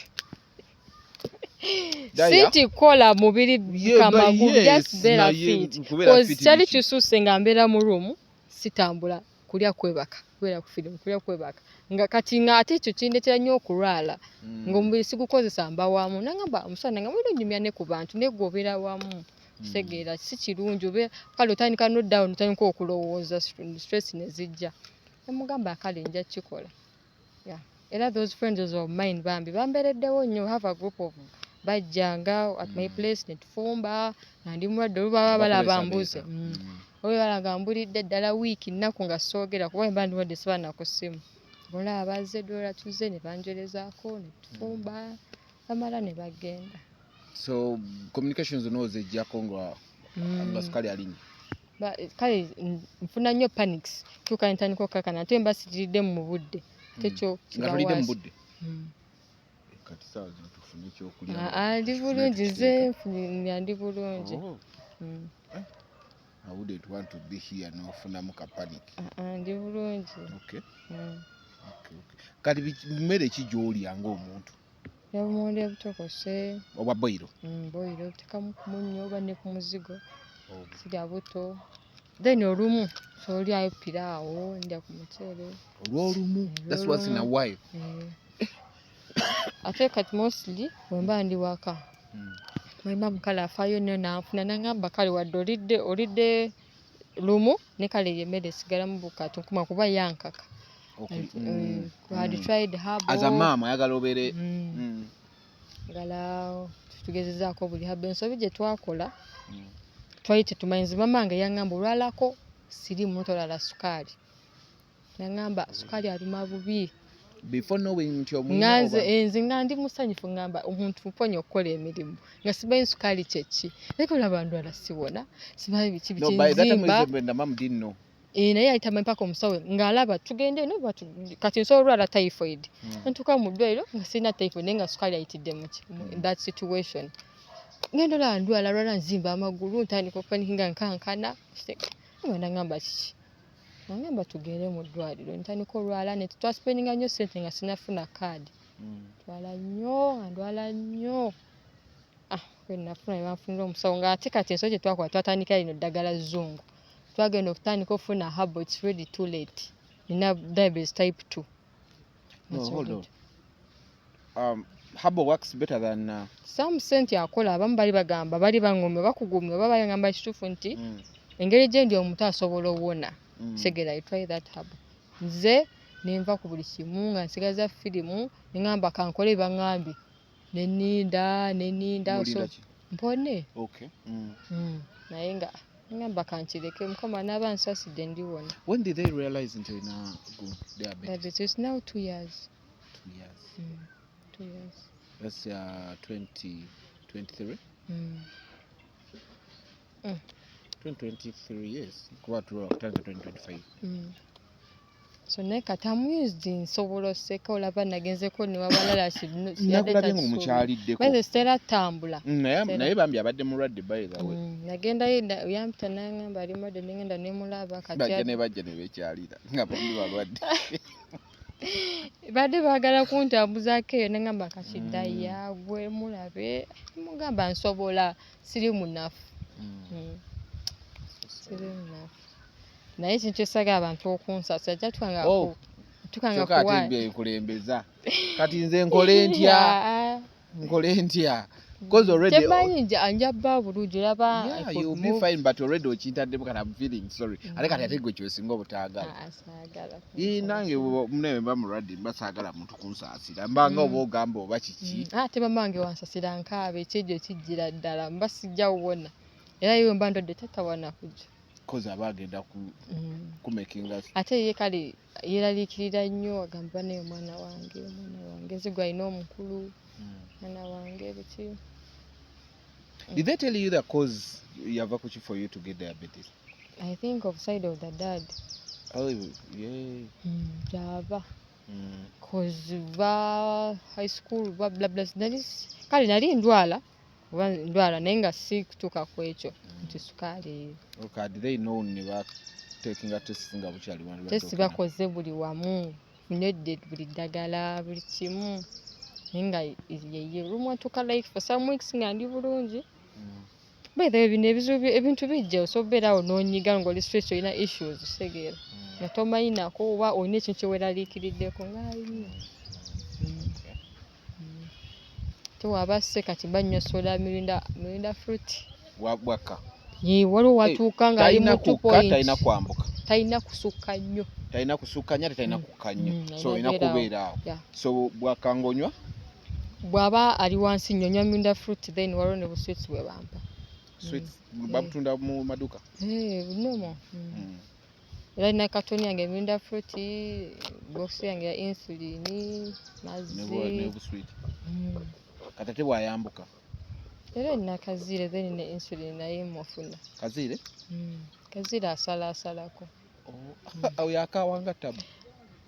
Speaker 2: siti kola mubiri kamagulu just better fit cause kyali kisuuse nga mbeera mu room sitambula kulya kwebaka kubeera ku film kulya kwebaka nga kati nga ate ekyo kindetera nnyo okulwala ng'omubiri sigukozesa mba wamu nangamba omusana nga mwino nyumya ne ku bantu negobera wamu kitegeera si kirungi obe kale otandika no down otandika okulowooza stress ne zijja namugamba kale nja kikola era those friends of mine bambereddewo nnyo have a group of bajjanga at my place netufumba nandi mulwadde olubaba balaba mbuze oyo balaga mbulidde ddala wiiki nnaku nga soogera kuba mba ndwadde siba nakusimu olaba bazze dola tuze ne banjolezaako netufumba bamala ne bagenda
Speaker 1: so communications noze ejjako nga sukali alinnye
Speaker 2: kale nfuna nnyo panics tuuka ntandika okakana ate mba sigiridde mu budde tekyo
Speaker 1: kibawaasi kati saawa zino tufune ekyokulya
Speaker 2: ndi bulungi nze ndi bulungi
Speaker 1: I wouldn't want to be here n'ofunamu ka panic.
Speaker 2: Ndi bulungi.
Speaker 1: Okay. Okay. Kati mmere ki gy'olya ng'omuntu?
Speaker 2: Yabumonde butokose.
Speaker 1: Obwa boiro?
Speaker 2: Boiro butekamu ku munnyo oba ne ku muzigo. Sirya buto. Then olumu solyayo piraawo ndya ku muceere.
Speaker 1: Olw'olumu? That's once in a while.
Speaker 2: Ate kati mostly bwe mba ndi waka. Mwema mukala afaayo nnyo n'anfuna n'angamba kale wadde olidde lumu ne kale y'emmere esigalamu bukatu nkuma kuba yankaka.
Speaker 1: Okay.
Speaker 2: Had tried herbal.
Speaker 1: As a mama ayagala obeere.
Speaker 2: Ngala tugezezaako buli herbal ensobi gye twakola. Twali tetumanyiza mamange yangamba olwalako siri mutolala sukaali. Yangamba sukaali aluma bubi.
Speaker 1: Before knowing nti omwina
Speaker 2: nze nga ndi musanyufu ngamba omuntu mponya okukola emirimu nga simanyi sukaali kyeki naye olaba ndwala siwona simanyi biki bikinzimba naye yali tamanyi mpaka omusawo ng'alaba tugende eno kati nsobola olwala typhoid ntuuka mu ddwaliro nga sirina typhoid naye nga sukaali ayitidde mu that situation ngenda olaba ndwala lwala nzimba amagulu ntandika okupanikinga nkankana nangamba kiki nangamba tugende mu ddwaliro ntandika olwala ne twasipendinga nnyo ssente nga sinafuna kaadi ndwala nnyo kwe nafuna ne banfunira omusawo ng'ate kati ensobi gye twakola twatandika lino ddagala zzungu twagenda okutandika okufuna herbal it's really too late nina diabetes type 2.
Speaker 1: No, hold on. Herbal works better than
Speaker 2: some senti akola abamu bali bagamba bali bangombe bakugumya oba bayangamba ekituufu nti engeri gye ndi omuntu asobola owona segera I try that herbal nze nenva ku buli kimu nga nsigaza firimu nengamba kankole bangambye neninda so mpone naye nga ngamba kankireke mukama n'aba nsasidde ndiwona.
Speaker 1: When did they realize nti olina diabetes?
Speaker 2: It's now 2 years.
Speaker 1: 2 years.
Speaker 2: 2 years.
Speaker 1: That's 2023? 2023 years. Kuba tutandika 2025.
Speaker 2: So naye kati amused nsobola oseka olaba nagenzeko ne wabalala
Speaker 1: nakulabye ng'omukyaliddeko
Speaker 2: maze sitera tambula
Speaker 1: naye bambi abadde mulwadde by the way
Speaker 2: nagendayo yampita nangamba ali mwadde nengenda nemulaba
Speaker 1: bajja ne bekyalira nga bombi balwadde
Speaker 2: badde baagala kuntambuzaako eyo nengamba kakidda yaagwe mulabe mugamba nsobola siri munafu siri munafu naye kintu kyesagala abantu okunsasa jja tukanga kuwa
Speaker 1: kulembeza kati nze nkole ntya because already
Speaker 2: temanyi njabba bulungi olaba
Speaker 1: you'll be fine but already okintaddemu kati I'm feeling sorry ate kati ate gwe kyosinga obutaagala nange munewe mba mulwadde mba saagala muntu kunsaasira mbanga oba ogamba oba kiki
Speaker 2: ate mamange wansasira nkaabe ekyejo kijjira ddala mba sijja wona era yiwe mba ndodde tatawana kujja
Speaker 1: kozi abagenda kumekinga
Speaker 2: ate ye kale yeraliikirira nnyo agamba naye omwana wange zigwa alina omukulu mwana wange biki.
Speaker 1: Did they tell you the cause yava kuki for you to get diabetes?
Speaker 2: I think of side of the dad.
Speaker 1: Oh yeah.
Speaker 2: Java. Cause high school blah blah kale nali ndwala naye nga si kutuuka ku ekyo nti sukaali.
Speaker 1: Okay, did they know ne batekinga test nga bukyali wano?
Speaker 2: Test bakoze buli wamu funedde buli ddagala buli kimu naye nga yeye lumwatuka like for some weeks nga ndi bulungi. By the way bino ebintu bijja osobeerawo n'onyiga ng'oli stress olina issues segeera nga tomanyinako oba olina ekintu kyeweraliikiriddeko ng'alina. Tewaba se kati banywa soda mirinda fruit
Speaker 1: waka
Speaker 2: waliwo watuuka nga ali mu 2 point
Speaker 1: talina kwambuka
Speaker 2: talina kusukka nnyo
Speaker 1: talina kusukka nnyo ate talina kukka nnyo so olina kubeera awo so bwakangonywa
Speaker 2: bw'aba ali wansi nnyo nywa mirinda fruit then waliwo ne busweets bwe bampa
Speaker 1: sweets babutunda mu maduuka
Speaker 2: bunomo era nina katoni yange mirinda fruit box yange ya insulin mazzi
Speaker 1: ne busweet katate bwayambuka
Speaker 2: era nina kaziire then ne insulin naye mufuna
Speaker 1: kaziire
Speaker 2: kaziire asalako
Speaker 1: oyo akawanga tabu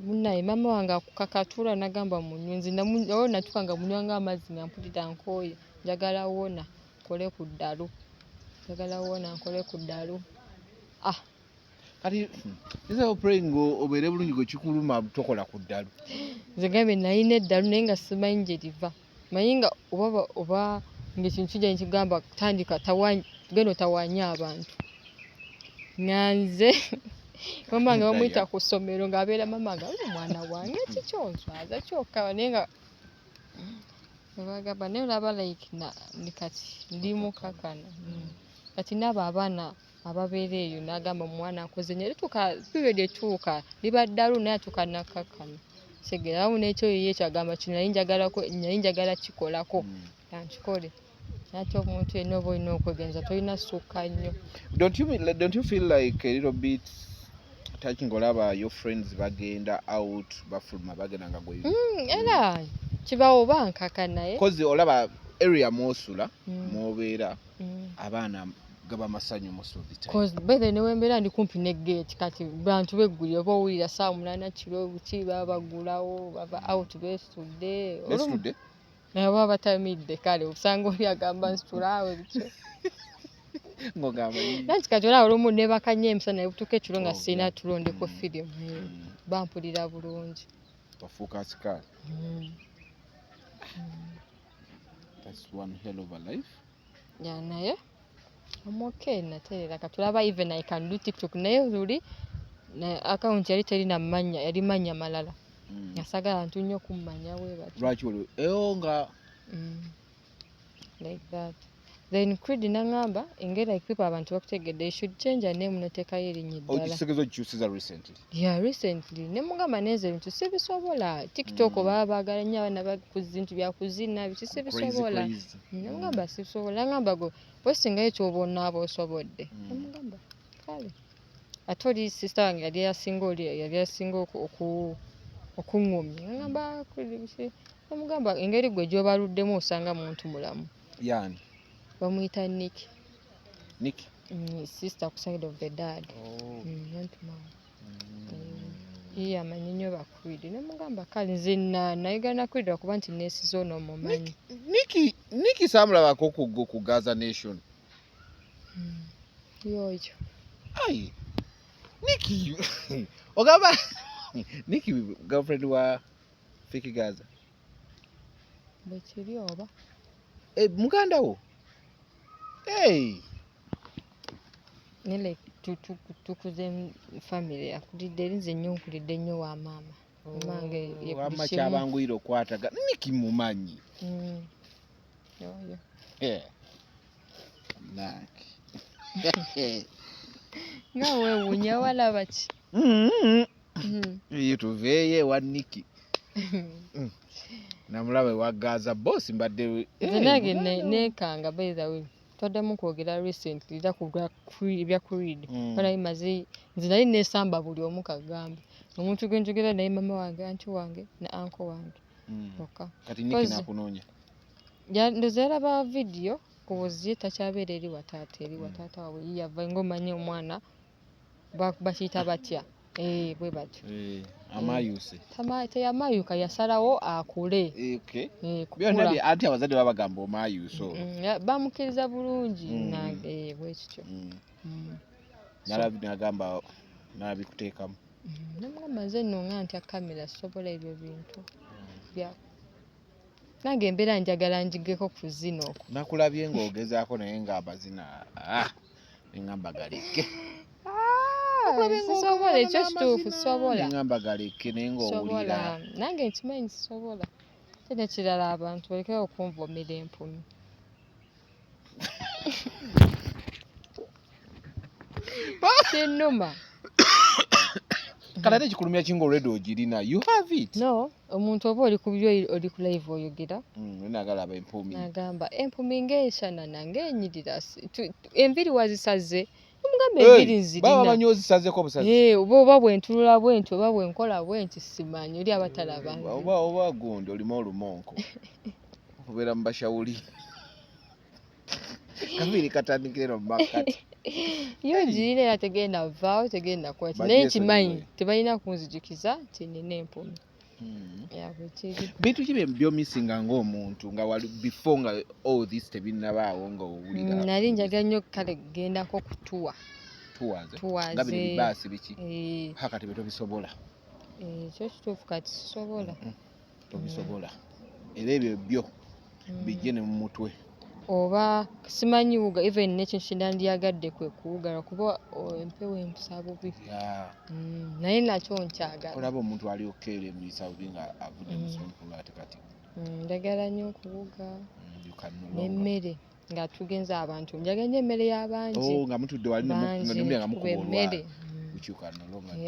Speaker 2: munnaye mama wange akukakatula nagamba munyunzi nawo natuka nga munywanga amazzi nga mpulira nkooye njagala wona nkole ku ddalu
Speaker 1: kati nze praying ngo obeere bulungi gwe kikuluma tokola ku ddalu
Speaker 2: nze gambe nalina eddalu naye nga simanyi gye liva manyi nga oba ng'ekintu kijja nikigamba tandika genda otawanya abantu nga nze mama nga bamuyita ku ssomero ng'abeera mama nga omwana wange kikyonswaza kyokka naye nga bagamba naye olaba like kati ndi mukakana kati naabo abaana ababeera eyo n'agamba omwana akoze nnyo period etuuka liba ddalu naye atukanakakana segerawo n'ekyo ye kyagamba kino naye njagala kikolako kankikole ate omuntu yenna oba olina okwegenza tolina sukka nnyo.
Speaker 1: Don't you feel like a little bit touching olaba your friends bagenda out bafuluma bagenda nga gwe
Speaker 2: era kibawo oba nkaka naye
Speaker 1: kozi olaba area mwosula mwobeera abaana gaba masanyu most of the time
Speaker 2: cause bethe newembeera ndi kumpi ne gate kati bantu beggulira oba owulira saa 8 kiro buki baba bagulawo baba out besudde oba batamidde kale osanga oli agamba nsitulaawe bityo nanti kati olaba olumu nebakanye emisana ebutuka ekiro nga sirina tulondeko firimu bampulira bulungi
Speaker 1: bafuuka asikaali. That's one hell of a life.
Speaker 2: Yeah, naye I'm okay naterera katulaba even I can do TikTok naye luli na account yali terina manya yali manya malala yasagala ntu nnyo kummanya we bati
Speaker 1: lwaki olwo nga
Speaker 2: like that then Creed nangamba engera equipa abantu bakutegedde they should change a name notekayo erinnya eddala
Speaker 1: okisegezo kyusiza recently
Speaker 2: ne mugamba neze bintu sibisobola TikTok baba baagala nnyo abaana bakuzintu byakuzina bikisibisobola namugamba sibisobola ngamba go postinga ekyo obona abo osobodde namugamba kale atoli sister wange yali yasinga okungumya ngamba namugamba engeri gwe gyobaluddemu osanga muntu mulamu
Speaker 1: yani
Speaker 2: bamuyita Nick sister ku side of the dad iye amanyi nnyo bakwidi namugamba kale nze nayigana kwidira kuba nti neesiza ono omumanyi
Speaker 1: Nick samulabako ku Gaza Nation
Speaker 2: yoyo
Speaker 1: ai Nick ogamba Nick girlfriend wa Fiki Gaza
Speaker 2: bekiri oba
Speaker 1: muganda wo
Speaker 2: nele tukuze family akulidde erinze nnyo nkulidde nnyo wa maama omange
Speaker 1: wamma kyabanguyira okwataga Nick mumanyi
Speaker 2: yoyo
Speaker 1: Naki
Speaker 2: nga weewuunya walaba ki
Speaker 1: iyo tuveeye wa Nick namulaba wa Gaza boss mbadde
Speaker 2: nange nekanga by the way twaddemu kwogera recently era ku bya Creed balayi maze nze nali nesamba buli omu kagambe omuntu gwenjogera naye mama wange anti wange na anko wange
Speaker 1: kati Nick nakunoonya
Speaker 2: ndoza yalaba video kubuzie takyabeera eri wataata wawe yava ngomanye omwana bakiyita batya bwe batyo
Speaker 1: amayuse
Speaker 2: teyamayuka yasalawo akule
Speaker 1: byonna anti abazadde babagamba omayuso
Speaker 2: bamukiriza bulungi bwekityo
Speaker 1: nagamba nabikuteekamu
Speaker 2: namugamba nze nno ntya kamera sobola ebyo bintu nange embeera njagala njigeko ku zino okwo
Speaker 1: nakulabye ng'ogezaako naye ng'abazina neŋŋamba galeke
Speaker 2: sisobola ekyo kituufu sobola
Speaker 1: neŋŋamba galeke naye ng'owulira
Speaker 2: nange nkimanyi sisobola kene kirala abantu balekeo okunvomera empumi kinnuma
Speaker 1: kale ate kikulumya kinga olwedde ogirina you have it
Speaker 2: no omuntu oba oli ku byo oli ku live oyogera
Speaker 1: nagala empumi
Speaker 2: nagamba empumi ng'eshanana ng'enyirira enviri wazisaze omugambe enviri nzirina
Speaker 1: baba bamanyi ozisazeko obusazi
Speaker 2: oba bwentulula bwenti oba bwenkola bwenti simanyi oli abatalaba
Speaker 1: oba gundi olimu olumonko obeera mu bashawuli kaviri katandikireno mu makati
Speaker 2: yo njirina era tegenda vaawo tegenda kwaki naye nkimanyi tebalina kunzijukiza nti nina empumi
Speaker 1: bintu ki byomisinga ng'omuntu nga wali before nga all this tebinnabaawo nga owulira
Speaker 2: nali njagala nnyo kale gendako kutuwa
Speaker 1: tours nga bino bibaasi biki kati betobisobola
Speaker 2: ekyo kituufu kati sisobola
Speaker 1: tobisobola era ebyo byo bijje ne mu mutwe
Speaker 2: oba simanyi wuga even n'ekintu kyendandyagadde kwe kuwugala kuba empewo empusa bubi naye nakyo nkyagala
Speaker 1: olaba omuntu ali okeera emuyisa bubi nga avudde mu swimming ate kati
Speaker 2: njagala nnyo okuwuga n'emmere nga tugenze abantu njagala nnyo emmere y'abangi
Speaker 1: nga mutudde wali nga mukuba emmere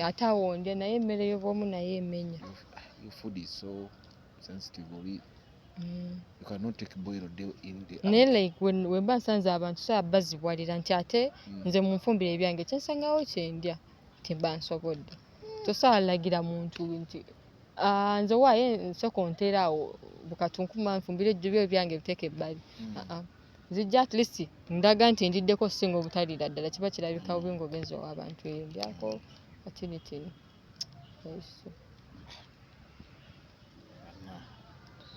Speaker 2: ate awondye naye emmere y'obwomu naye emenya
Speaker 1: your food is so sensitive you cannot take boiled
Speaker 2: naye like wemba nsanze abantu saa bazibwalira nti ate nze munfumbire ebyange kyensangawo kyendya timba nsobodde tosalagira muntu nti nze waaye nsoko nteeraawo bukatunkuma nfumbire ejjubyo ebyange biteeke ebbali zijja at least ndaga nti ndiddeko singa obutalira ddala kiba kirabika bubi ng'ogenze w'abantu eyo ndyako katinitini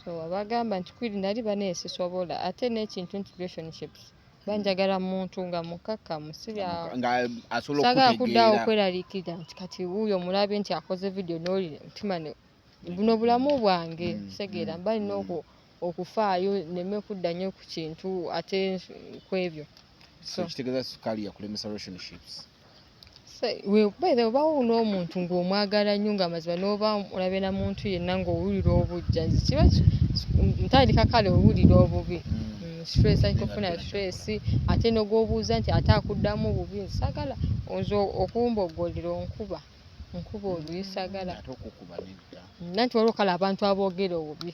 Speaker 2: so abagamba nti kwirinda ali baneesisobola ate n'ekintu nti relationships banjagala muntu nga mukakkamu sagala kuddawo okweraliikirira nti kati wuuyo omulabe nti akoze video n'oli mutima buno bulamu bwange kitegeera mba nina okufaayo neme kudda nnyo ku kintu ate ku ebyo
Speaker 1: kitegeeza sukaali yakulemesa relationships
Speaker 2: obawo n'omuntu ng'omwagala nnyo nga mazima n'oba olabe na muntu yenna ng'owulira obujja nzi kiba ntandika kale owulira obubi stress ayikofuna stress ate n'ogwobuuza nti ate akuddamu bubi nsagala nze okumboggolera onkuba oluyisagala nanti waliwo kale abantu aboogera obubi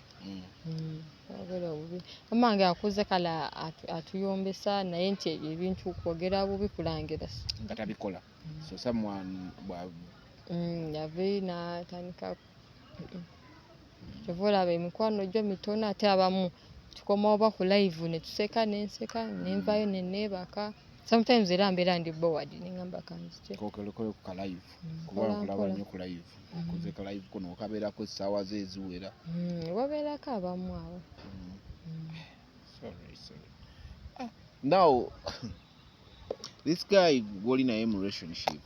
Speaker 2: amange akuze kale atuyombesa naye nti ebintu kwogera bubi kulangira
Speaker 1: nga tabikola so someone
Speaker 2: yave n'atandika kyova olaba emikwano gyo mitono ate abamu tukoma oba ku live netuseka nenseka nenvayo neneebaka sometimes era mbeera ndi board nengamba kanzite
Speaker 1: kokelekole ku kalive kuba kulaba nnyo ku live kuze ka live kuno okabeerako essaawa ze eziwera
Speaker 2: wabeerako abamu abo
Speaker 1: sorry now this guy gwoli naye mu relationship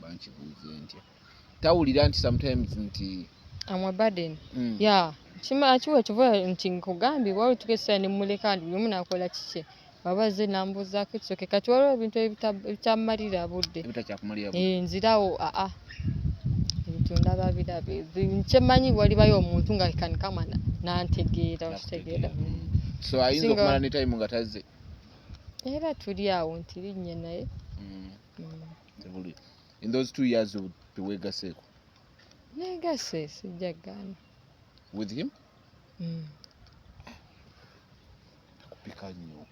Speaker 1: bankibuuze ntya tawulira nti sometimes nti
Speaker 2: amwe burden kiwa kiva nti nkugambye waliwo tukesera nemuleka ndi buli nakola kiki babaze nambuzaako kisoke kati waliwo ebintu ebitammalira budde nzirawo ebintu ndaba birabe kyemanyi walibayo omuntu nga kanikama nantegeera okitegeera
Speaker 1: so ayinza okumala ne time nga tazze
Speaker 2: era tuli awo nti linnye naye
Speaker 1: in those 2 years teweegaseeko
Speaker 2: negase sijjagaana
Speaker 1: with him kupika nnyo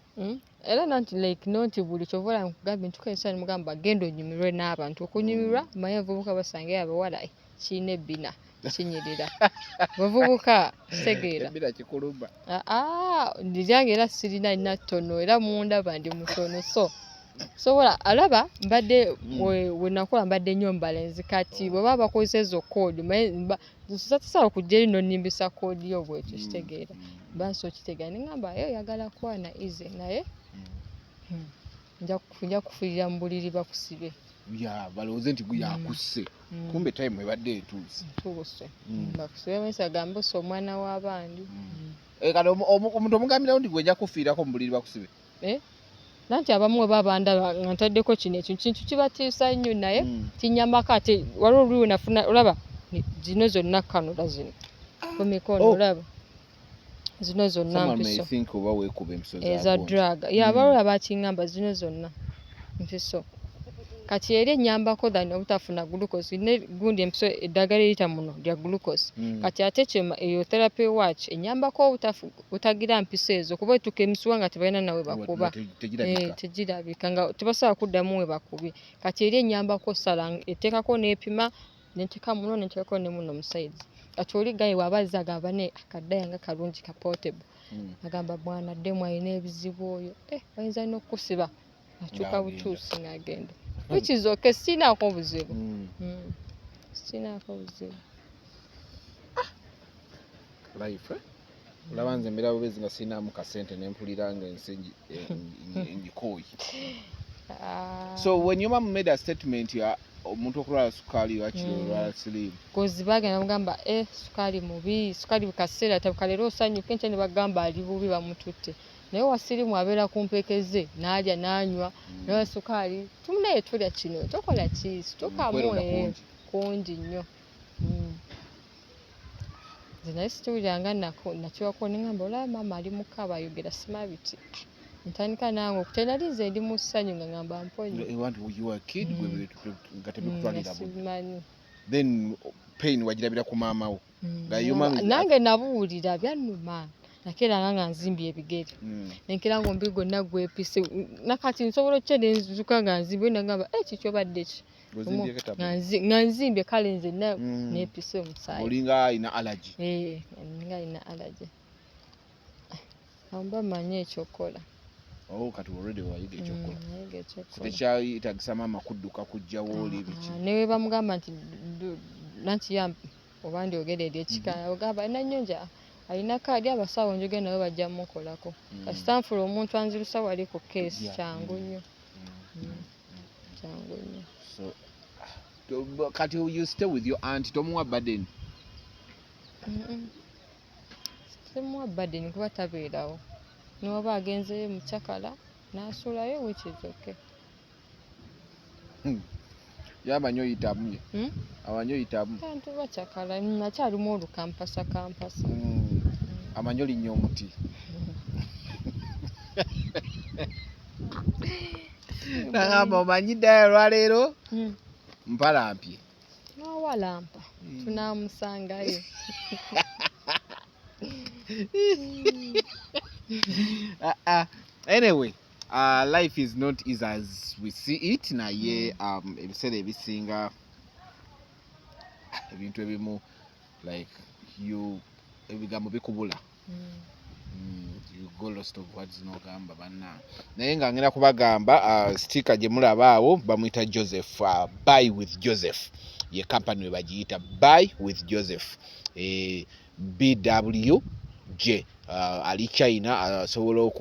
Speaker 2: era nanti like noti buli kyovola nkugambye ntukaisa nimugamba genda onyumirwe n'abantu okunyumirwa maye abavubuka basange abawala kiina ebbina kinyirira bavubuka kitegeera
Speaker 1: ebbina kikuluma
Speaker 2: ndyange era sirina nina ttono era mundaba ndi mutono sobola alaba mbadde wenakola mbadde nnyo mbalenzi kati bweba bakozesa ezo koodi tasobola kujja eri nonimbisa koodi yo bwekyo kitegeera bansi okitegeera nengamba yagala kwana ize naye nja kufiirira mu buliri bakusibe
Speaker 1: balowooze nti yakusse kumbe time ebadde
Speaker 2: etuuse bakusibe mesa gambe osa omwana w'abandi
Speaker 1: kati omuntu omugambirawo nti gwejja kufiirako mu buliri bakusibe
Speaker 2: nanti abamu babandaba nga ntaddeko kino ekyo kintu kibatiisa nnyo naye kinyamako ate waliwo oluliwe nafuna olaba zino zonna kanula zino ku mikono olaba zino zonna mpiso eza drug abalola bakiŋŋamba zino zonna mpiso kati eri ennyambako than obutafuna glucose gundi empiso eddagala eriyita muno lya glucose kati ate eyo therapy watch ennyambako butagira mpiso ezo kuba etuka emisuwa nga tebalina nawe bakuba tegirabika nga tebasobola kuddamu we bakubye kati eri ennyambako sala eteekako n'epima nenteeka muno nenteekako ne muno musaizi kati oli gaye wabaza agamba ne akaddayo nga kalungi ka portable agamba bwana ddemu alina ebizibu oyo bayinza n'okukusiba akyuka butuusi ng'agenda which is okay sinaako buzibu
Speaker 1: life olaba nze mbeera bubezi nga sinaamu kasente nempulira nga ensi ngikooyi. So when your mom made a statement ya omuntu okulwala sukaali wakiri olwala siriimu
Speaker 2: kozi bagenda bagamba sukaali mubi sukaali kaseera tabukalero osanyuke nkya ne bagamba ali bubi bamututte naye wasirimu abeera kumpekeze n'alya n'anywa naye sukaali tumunaye tulya kino tokola ki tukamu kungi nnyo nze naye situwulyanga nakiwako nengamba olaba maama ali mukaba ayogera simabiti ntandika nange okutendali nze ndi mu ssanyu nga ngamba mponye
Speaker 1: then pain wagirabira ku maama wo
Speaker 2: nange nabuwulira byannuma nakeeranga nga nzimbye ebigere nenkera ngo mbi gonna gwepise nakati nsobola okukya nenzuka nga nzimbye nagamba kikyobadde ki nga nzimbye kale nze nepise omusaayi
Speaker 1: olinga alina allergy
Speaker 2: nga alina allergy amba manye ekyokola
Speaker 1: kati already wayiga ekyokola tekyayitagisa maama kudduka kujjawo oli biki
Speaker 2: newe bamugamba nti nanti yambi oba ndyogere eri ekikala ogamba alina nnyonja alina kaadi abasawo njogera nabo bajja mukolako kasitanfula omuntu anzirusa wali ku keesi kyangu nnyo kyangu nnyo
Speaker 1: kati you stay with your aunt tomuwa burden
Speaker 2: temuwa burden kuba tabeerawo noba agenzeyo mukyakala n'asuulayo which is okay
Speaker 1: yamanyi oyitamu amanyi oyitamu
Speaker 2: kantu bakyakala nakyalimu olukampasa
Speaker 1: amanyi olinnyo omuti nagamba omanyi ddala lwaleero mpalampye
Speaker 2: nawalampa tunamusangayo
Speaker 1: anyway life is not easy as we see it naye ebiseera ebisinga ebintu ebimu like ebigambo bikubula you go lost of words nogamba banna naye nga ngenda kubagamba sticker gye mulaba awo bamuyita Joseph buy with Joseph ye company we bagiyita buy with Joseph BWJ ali China asobola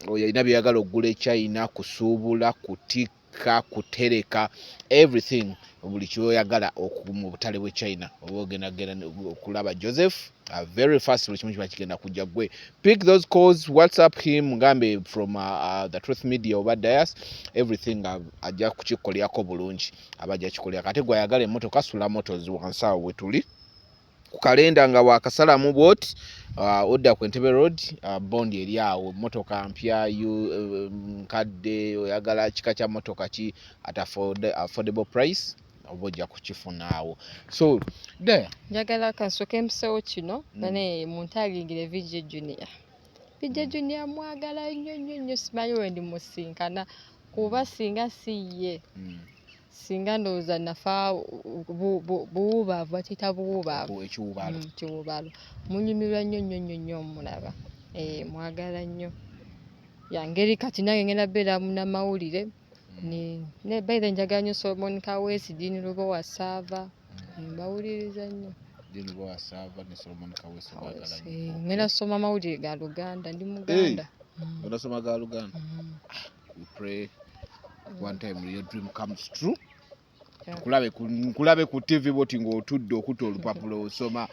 Speaker 1: oyina byeyagala okugula China kusuubula kutikka kutereka everything buli kyoyagala mu butale bwe China oba ogendagenda okulaba Joseph very fast buli kimu kiba kigenda kujja gwe pick those calls WhatsApp him ngambe from the Truth Media oba Dias everything ajja kukikolyako bulungi abajja kikolya kate gwayagala emmotoka Sula Motors wansi awo wetuli ku kalenda nga wakasalamu bwoti odda ku Entebbe Road bondi eri awo motoka mpya nkadde oyagala kika kya motoka ki at affordable price oba ojja kukifuna awo so there
Speaker 2: njagala kasoke empisewo kino bane muntu agingire VJ Junior mwagala nnyo simanyi we ndi musinkana kuba singa siye singa ndowooza nafa buwuubaavu bakiyita buwuubaavu kiwuubaalo munyumirwa nnyo mulaba mwagala nnyo yangeri kati nange ngenda beera munnamawulire ne baithe njagala nnyo Solomon Kaweesi Diini Lubowa Saava mbawuliriza nnyo
Speaker 1: Diini Lubowa Saava ne Solomon Kaweesi bagala
Speaker 2: ngenda soma amawulire ga Luganda ndi Muganda
Speaker 1: onasoma ga Luganda we pray one time your dream comes true nkulabe ku TV boti ng'otudde okuta olupapula osoma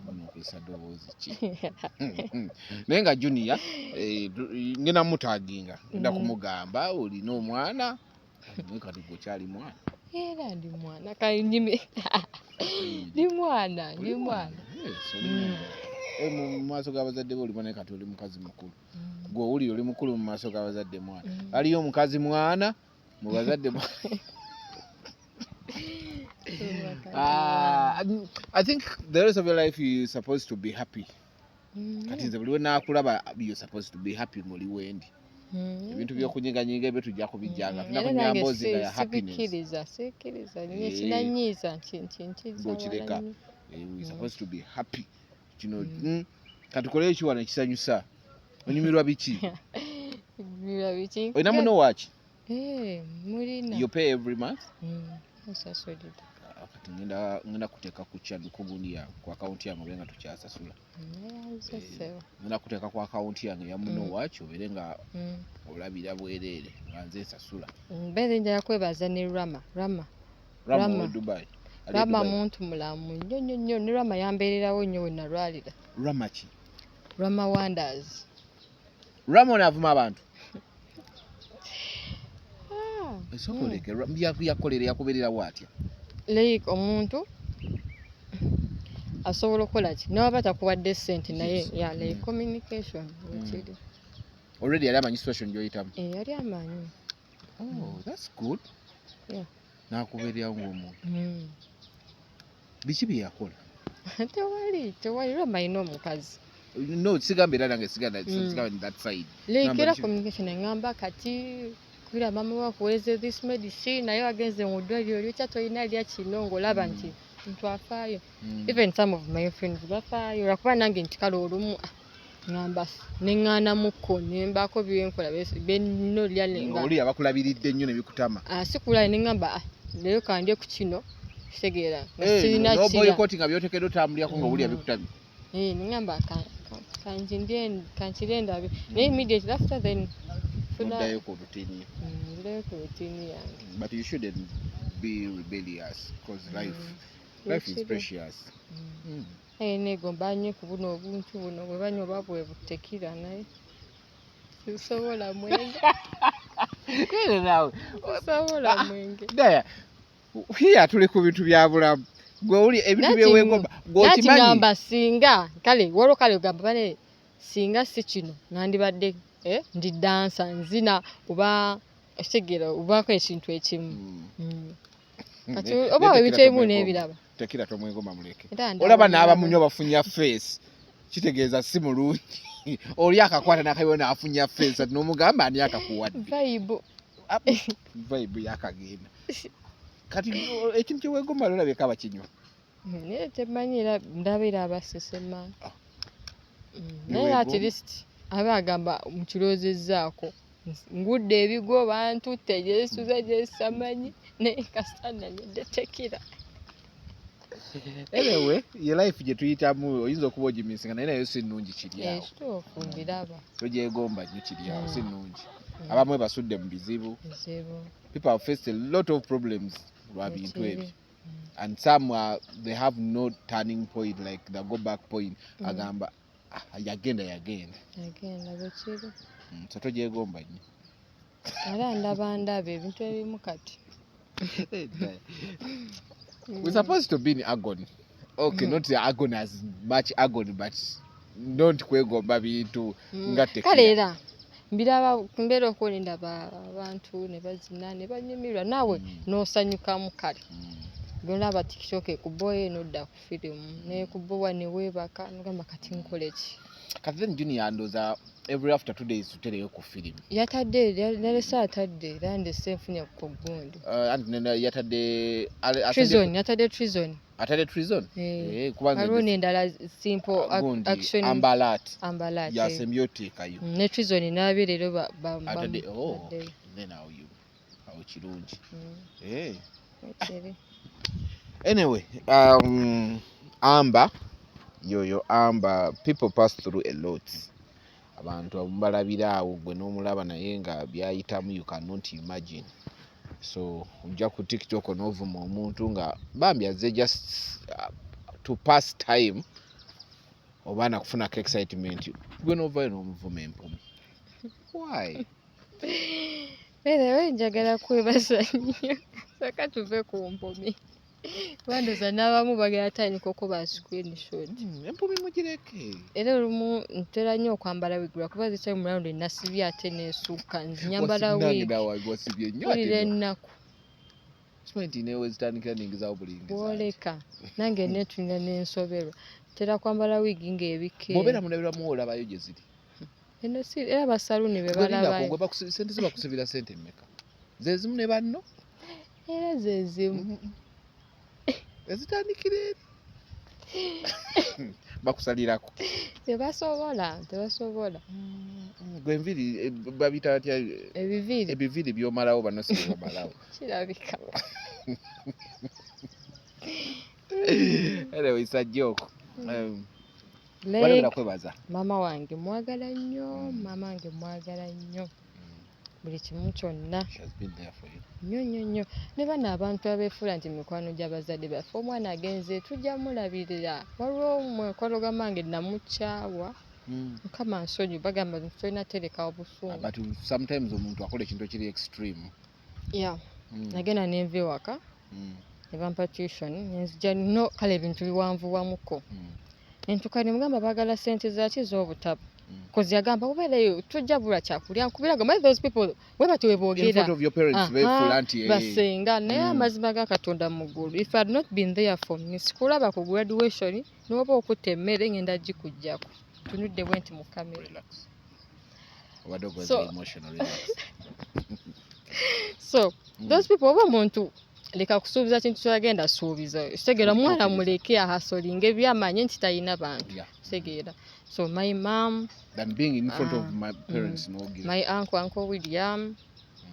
Speaker 1: onokwesa ddoboozi ki naye nga Junior ngenda mutaginga nda kumugamba olina omwana naye kati gwekyali mwana
Speaker 2: era ndi mwana kanyime ndi mwana
Speaker 1: mu maaso g'abazadde be olima naye kati oli mukazi mukulu gwe owulire oli mukulu mu maaso g'abazadde mwana aliyo omukazi mwana mu bazadde I think the rest of your life you're supposed to be happy. Kati nze buli we naakulaba you're supposed to be happy ng'oli wendi. Ebintu by'okunyiganyiga ebyo tujja kubijjanga tunakunyamba mbozi nga ya happiness.
Speaker 2: Sikiriza niye kinanyiiza
Speaker 1: ng'okireka you're supposed to be happy. Kino katukole ekiwana ekisanyusa onyumirwa biki? Olina muno waki?
Speaker 2: Mulina.
Speaker 1: You pay every month?
Speaker 2: Osasulira.
Speaker 1: kati ngenda kuteeka ku channel ku gundi yange ku account yange obenga tukyasasula ngenda kuteeka ku account yange ya muno waacho obere nga olabira bwereere nga nze nsasula
Speaker 2: mbeere njala kwebaza ne Rama
Speaker 1: Rama Dubai
Speaker 2: Rama muntu mulamu nnyo ne Rama yambeererawo nnyo we nalwalira
Speaker 1: Rama ki
Speaker 2: Rama Wonders
Speaker 1: Rama onavuma abantu esokoleke yakolera yakubeerera bwatya
Speaker 2: like omuntu asobola okukola ki nawaba takuwadde ssente naye like communication wekiri
Speaker 1: already yali amanyi situation gyoyitamu
Speaker 2: yali amanyi
Speaker 1: that's good nakubeererawo ng'omuntu biki bye yakola
Speaker 2: tewali Rama alina omukazi
Speaker 1: no sigambe era nange sigamba that side
Speaker 2: like era communication eŋŋamba kati kugira mama wakuweze this medicine naye wagenze mu ddwaliro lyokya tolina lya kino ng'olaba nti muntu afaayo even some of my friends bafaayo lwakuba nange nti kale olumu ngamba neŋŋaanamukko nembaako byenkola benno lya
Speaker 1: oli abakulabiridde nnyo ne bikutama
Speaker 2: sikulala neŋŋamba leero kandye ku kino kitegeera
Speaker 1: noboyikoti nga byotekedde otambulyako nga oli abikutamye
Speaker 2: neŋŋamba kankire ndabe naye immediately after then
Speaker 1: noddayo ku rutini
Speaker 2: yange
Speaker 1: but you shouldn't be rebellious because life is precious
Speaker 2: negomba nnyo ku buno obuntu buno bwe banywa oba bwe butekira naye sisobola mwenge sisobola mwenge
Speaker 1: daya hiya tuli ku bintu bya bulamu gwe oli ebintu byewegomba gwokimanyi
Speaker 2: ngamba singa kale waliwo kale ogamba bane singa si kino nandibadde ndi dansa nzina oba ekitegeera obaako ekintu ekimu kati oba ebintu n'ebiraba
Speaker 1: tekira tomwegomba muleke olaba n'abamunywa bafunya face kitegeeza si mulungi oli akakwata n'akayona afunya face ati n'omugamba ani akakuwadde vibe yakagenda kati ekintu kyewegomba lolabye kaba kinywa
Speaker 2: naye temanyi era ndabeera abasesema naye at least aba agamba mukirozezzaako ngudde ebigo bantu tejesuza gyesamanyi naye kasana nyedde tekira
Speaker 1: anyway ye life gye tuyitamu oyinza okuba ogimisinga naye nayo si nnungi kiryawo
Speaker 2: ekituufu mbiraba
Speaker 1: togyegomba nnyo kiryawo si nnungi abamu basudde mu bizibu people have faced a lot of problems lwa bintu ebyo and some they have no turning point like the go back point agamba yagenda
Speaker 2: bwekiri
Speaker 1: so togyegomba nnyo
Speaker 2: era ndaba ebintu ebimu kati
Speaker 1: we're supposed to be in agony okay not agony as much agony but don't kwegomba bintu nga tekira
Speaker 2: kale era mbiraba mbeera okuwona ndaba abantu ne bazina ne banyumirwa naawe n'osanyukamu kale byolaba tiktok ekuboye nodda ku firimu nekubowa neweebaka nogamba kati nkole ki
Speaker 1: kati then Junior ndoza every after 2 days tutereyo ku firimu
Speaker 2: yatadde nalese atadde era ndese nfunye ku gundi
Speaker 1: yatadde
Speaker 2: treason
Speaker 1: atadde treason
Speaker 2: kubanga aliwo n'endala simple action
Speaker 1: ambalat
Speaker 2: ya
Speaker 1: yasembyotekayo
Speaker 2: ne treason nabi leero
Speaker 1: atadde then awo kirungi anyway Amber people pass through a lot abantu abalabira awo gwe n'omulaba naye nga byayitamu you cannot imagine so ojja ku TikTok n'ovuma omuntu nga bambi azze just to pass time oba nakufunako excitement gwe n'ovayo n'omuvuma empumi why
Speaker 2: njagala kwebaza nnyo saka tuve ku mpumi bandoza n'abamu bagera tandika okuba screenshot
Speaker 1: empumi mugireke
Speaker 2: era olumu ntera nnyo okwambala wigula kuba zikyali mu round nasibye ate neesukka nzinyambala wigulira ennaku bwoleka nange netulina n'ensoberwa ntera kwambala wigi ng'ebikke
Speaker 1: bobeera mulabiramu olabayo gye ziri
Speaker 2: eno si era basaluni be balabayo
Speaker 1: sente zibakusibira sente mmeka zezimu ne banno
Speaker 2: era zezimu
Speaker 1: ezitandikira eri bakusalirako
Speaker 2: tebasobola
Speaker 1: gwe enviri babita atya
Speaker 2: ebiviiri
Speaker 1: byomalawo banno si byomalawo
Speaker 2: kirabika
Speaker 1: Anyway, it's a joke.
Speaker 2: Like,
Speaker 1: Wale kwebaza.
Speaker 2: Mama wange mwagala nnyo, mama wange mwagala nnyo. Buli kimu kyonna.
Speaker 1: She has been there for you.
Speaker 2: Nnyo. Ne bano abantu abeefuula nti mikwano gy'abazadde baffe omwana agenze tujja mulabirira. Waliwo omwekolo gwamange namukyawa. Mukama nsonyi bagamba nti tolina terekawo busungu.
Speaker 1: But sometimes omuntu akola ekintu ekiri extreme.
Speaker 2: Yeah. Nagenda nenva ewaka. Ne bampa tuition. Nzija no kale ebintu biwanvuwamuko. Entuka ne mugamba baagala ssente zaki z'obutabo. Kozi yagamba ubeereyo tujja bula kyakulya nkubiraga by those people we batuwe boogera.
Speaker 1: In front of your parents, beefuula nti
Speaker 2: basenga naye amazima ga Katonda mu ggulu. If I had not been there for me, sikulaba ku graduation n'oba okutta emmere ngenda gikujjako. Tunudde bwe nti mu kamera.
Speaker 1: Relax. So, emotional, relax.
Speaker 2: So those people oba muntu leka kusuubiza kintu kyagenda suubiza. Kitegeera mwana muleke ahasolinga ebyamanye nti talina bantu. Kitegeera. So my mom,
Speaker 1: than being in front of my parents, no guilt.
Speaker 2: My Uncle William,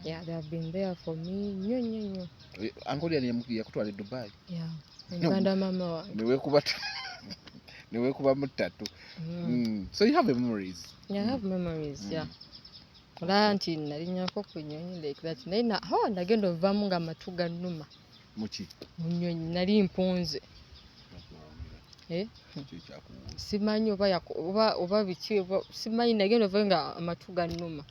Speaker 2: yeah, they have been there for me. Nyo.
Speaker 1: Uncle William yakutwala Dubai.
Speaker 2: Yeah. Nganda mama wa.
Speaker 1: Niwe kuba mutatu. So you have memories.
Speaker 2: Yeah, I have memories, yeah. Ola nti nalinyako ku nnyonyi like that. Naye ndagenda ovaamu nga amatu gannuma.
Speaker 1: Muki?
Speaker 2: Mu nnyonyi nali mpunze. Simanyi oba biki simanyi nagenda ovaayo nga amatu gannuma.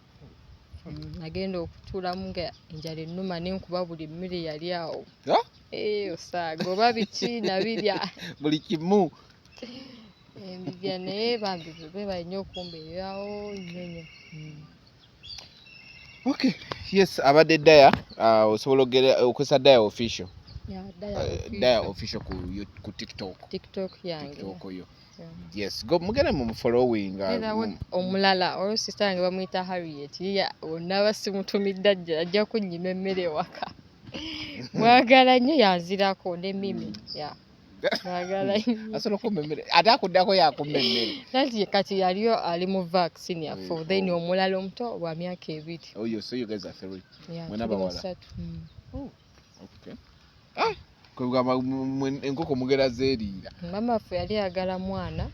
Speaker 2: Nagenda okutuulamu nga enjala ennuma nenkuba buli mmere yali awo. Osaaga oba biki nabirya.
Speaker 1: Buli kimu.
Speaker 2: Mbirya naye bambi balina okumbeerawo nnyo.
Speaker 1: Okay. Yes, abadde Daya. Osobola okwesa Daya official.
Speaker 2: Yeah,
Speaker 1: Daya official ku TikTok.
Speaker 2: TikTok yange.
Speaker 1: TikTok yo. Yes, go mugere mu following.
Speaker 2: Omulala olwo sister yange bamuyita Harriet. Onnaba simutumidde ajja kunnyima emmere waka. Mwagala nnyo yanzirako ne Mimi. Yeah. Mwagala nnyo.
Speaker 1: Asobola kumpa emmere. Ate akuddako yakumpa emmere.
Speaker 2: Nanti kati yaliyo ali mu vaccine yafu. Then omulala omuto wa myaka 2.
Speaker 1: Oh, so you guys are 3.
Speaker 2: Yeah,
Speaker 1: Mwena bawala.
Speaker 2: Oh,
Speaker 1: okay. Enkoko mugera zeeriira.
Speaker 2: Mama waffe yali ayagala mwana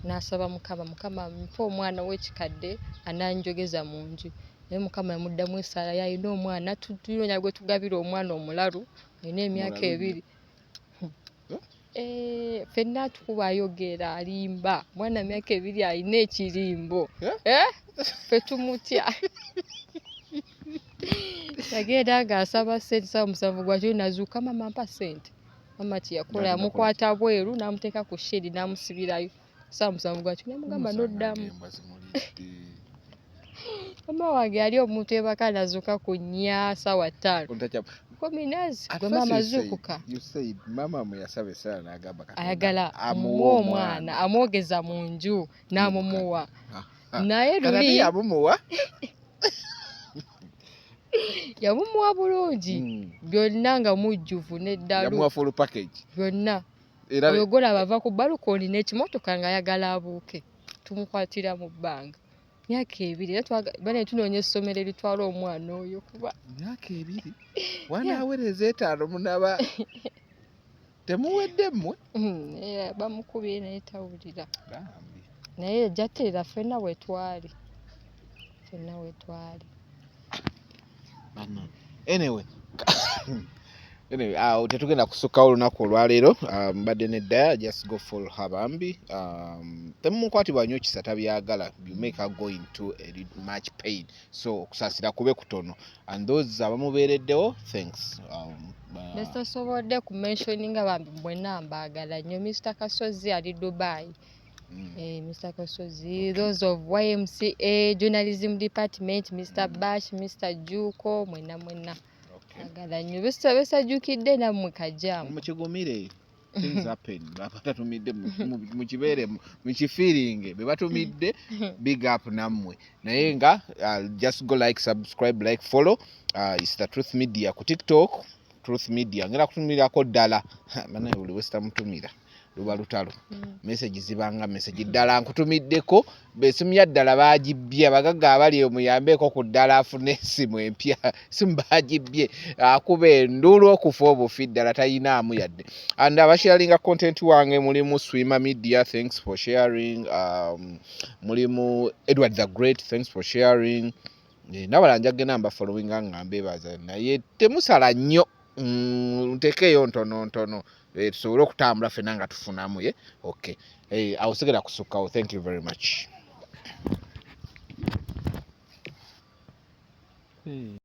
Speaker 2: n'asaba Mukama mpa omwana w'ekikadde ananjogeza mu nju. Naye Mukama yamuddamu essaala yalina omwana tuyonya gwe tugabira omwana omulalu alina emyaka 2. Ffenna tukuba ayogera alimba mwana myaka 2 alina ekirimbo. Ffe tumutya. Yagenda ng'asaba ssente saa 7 gwakyo nazuuka mama mpa ssente. Mama tiyakola yamukwata bweru n'amuteeka ku shedi n'amusibirayo. Saa 7 gwakyo n'amugamba n'oddamu. Mama wange yali omuntu ebaka nazuuka ku nnya saawa 5. Kominazi gwe mama azuukuka.
Speaker 1: You said mama mwe yasaba essala n'agamba Katonda
Speaker 2: ayagala amuwa omwana amwogeza mu nju n'amumuwa. Naye luli
Speaker 1: yamumuwa.
Speaker 2: Yamumuwa bulungi byonna nga mujjuvu n'eddalu.
Speaker 1: Yamuwa full package.
Speaker 2: Byonna. Oyogola bava ku balukoni n'ekimotoka nga ayagala abuuke. Tumukwatira mu bbanga. Myaka 2 bane tunoonya essomero eritwala omwana oyo kuba.
Speaker 1: Myaka 2? Wanaawereza 5 munaba. Temuwedde mmwe?
Speaker 2: Bamukubye naye tawulira. Naye jjateera ffenna wetwali.
Speaker 1: Anyway, tetugenda kusukkawo olunaku olwaleero. Mbadde ne Daya, just go follow Habambi. Temukwatibwa nnyo kisa tabyagala. You make her go into much pain. So okusaasira kube kutono. And those abamubeereddewo, thanks.
Speaker 2: Nestasobodde ku mentioninga bambi mwenna mbaagala nnyo. Mr. Kasozi ali Dubai. Mr. Kasozi, those of YMCA, Journalism Department, Mr. Bash, Mr. Juko, mwena. Agala nnyo besajjukidde nammwe kajjaamu.
Speaker 1: Mukigumire. Things happen. Batatumidde mukibeere mukifiiringe be batumidde big up nammwe. Naye nga just go like, subscribe, like, follow. It's the Truth Media ku TikTok. Truth Media ngera kutumirako ddala. Banaye buli westa mutumira. luba lutalo. Message zibanga message ddala nkutumiddeko besimu ya ddala bagibbye abagagga abali omuyambeko ku ddala afune esimu empya simu bagibbye akuba endulu okufa obufi ddala tayinaamu yadde. And abasharinga content wange mulimu Swima Media, thanks for sharing. Mulimu Edward the Great, thanks for sharing. Nabalanja gena mba following nga mbebaza naye temusala nnyo ntekeyo ntono tusobole okutambula ffenna nga tufunamu ye. Okay, awo sigera kusukkawo. Thank you very much.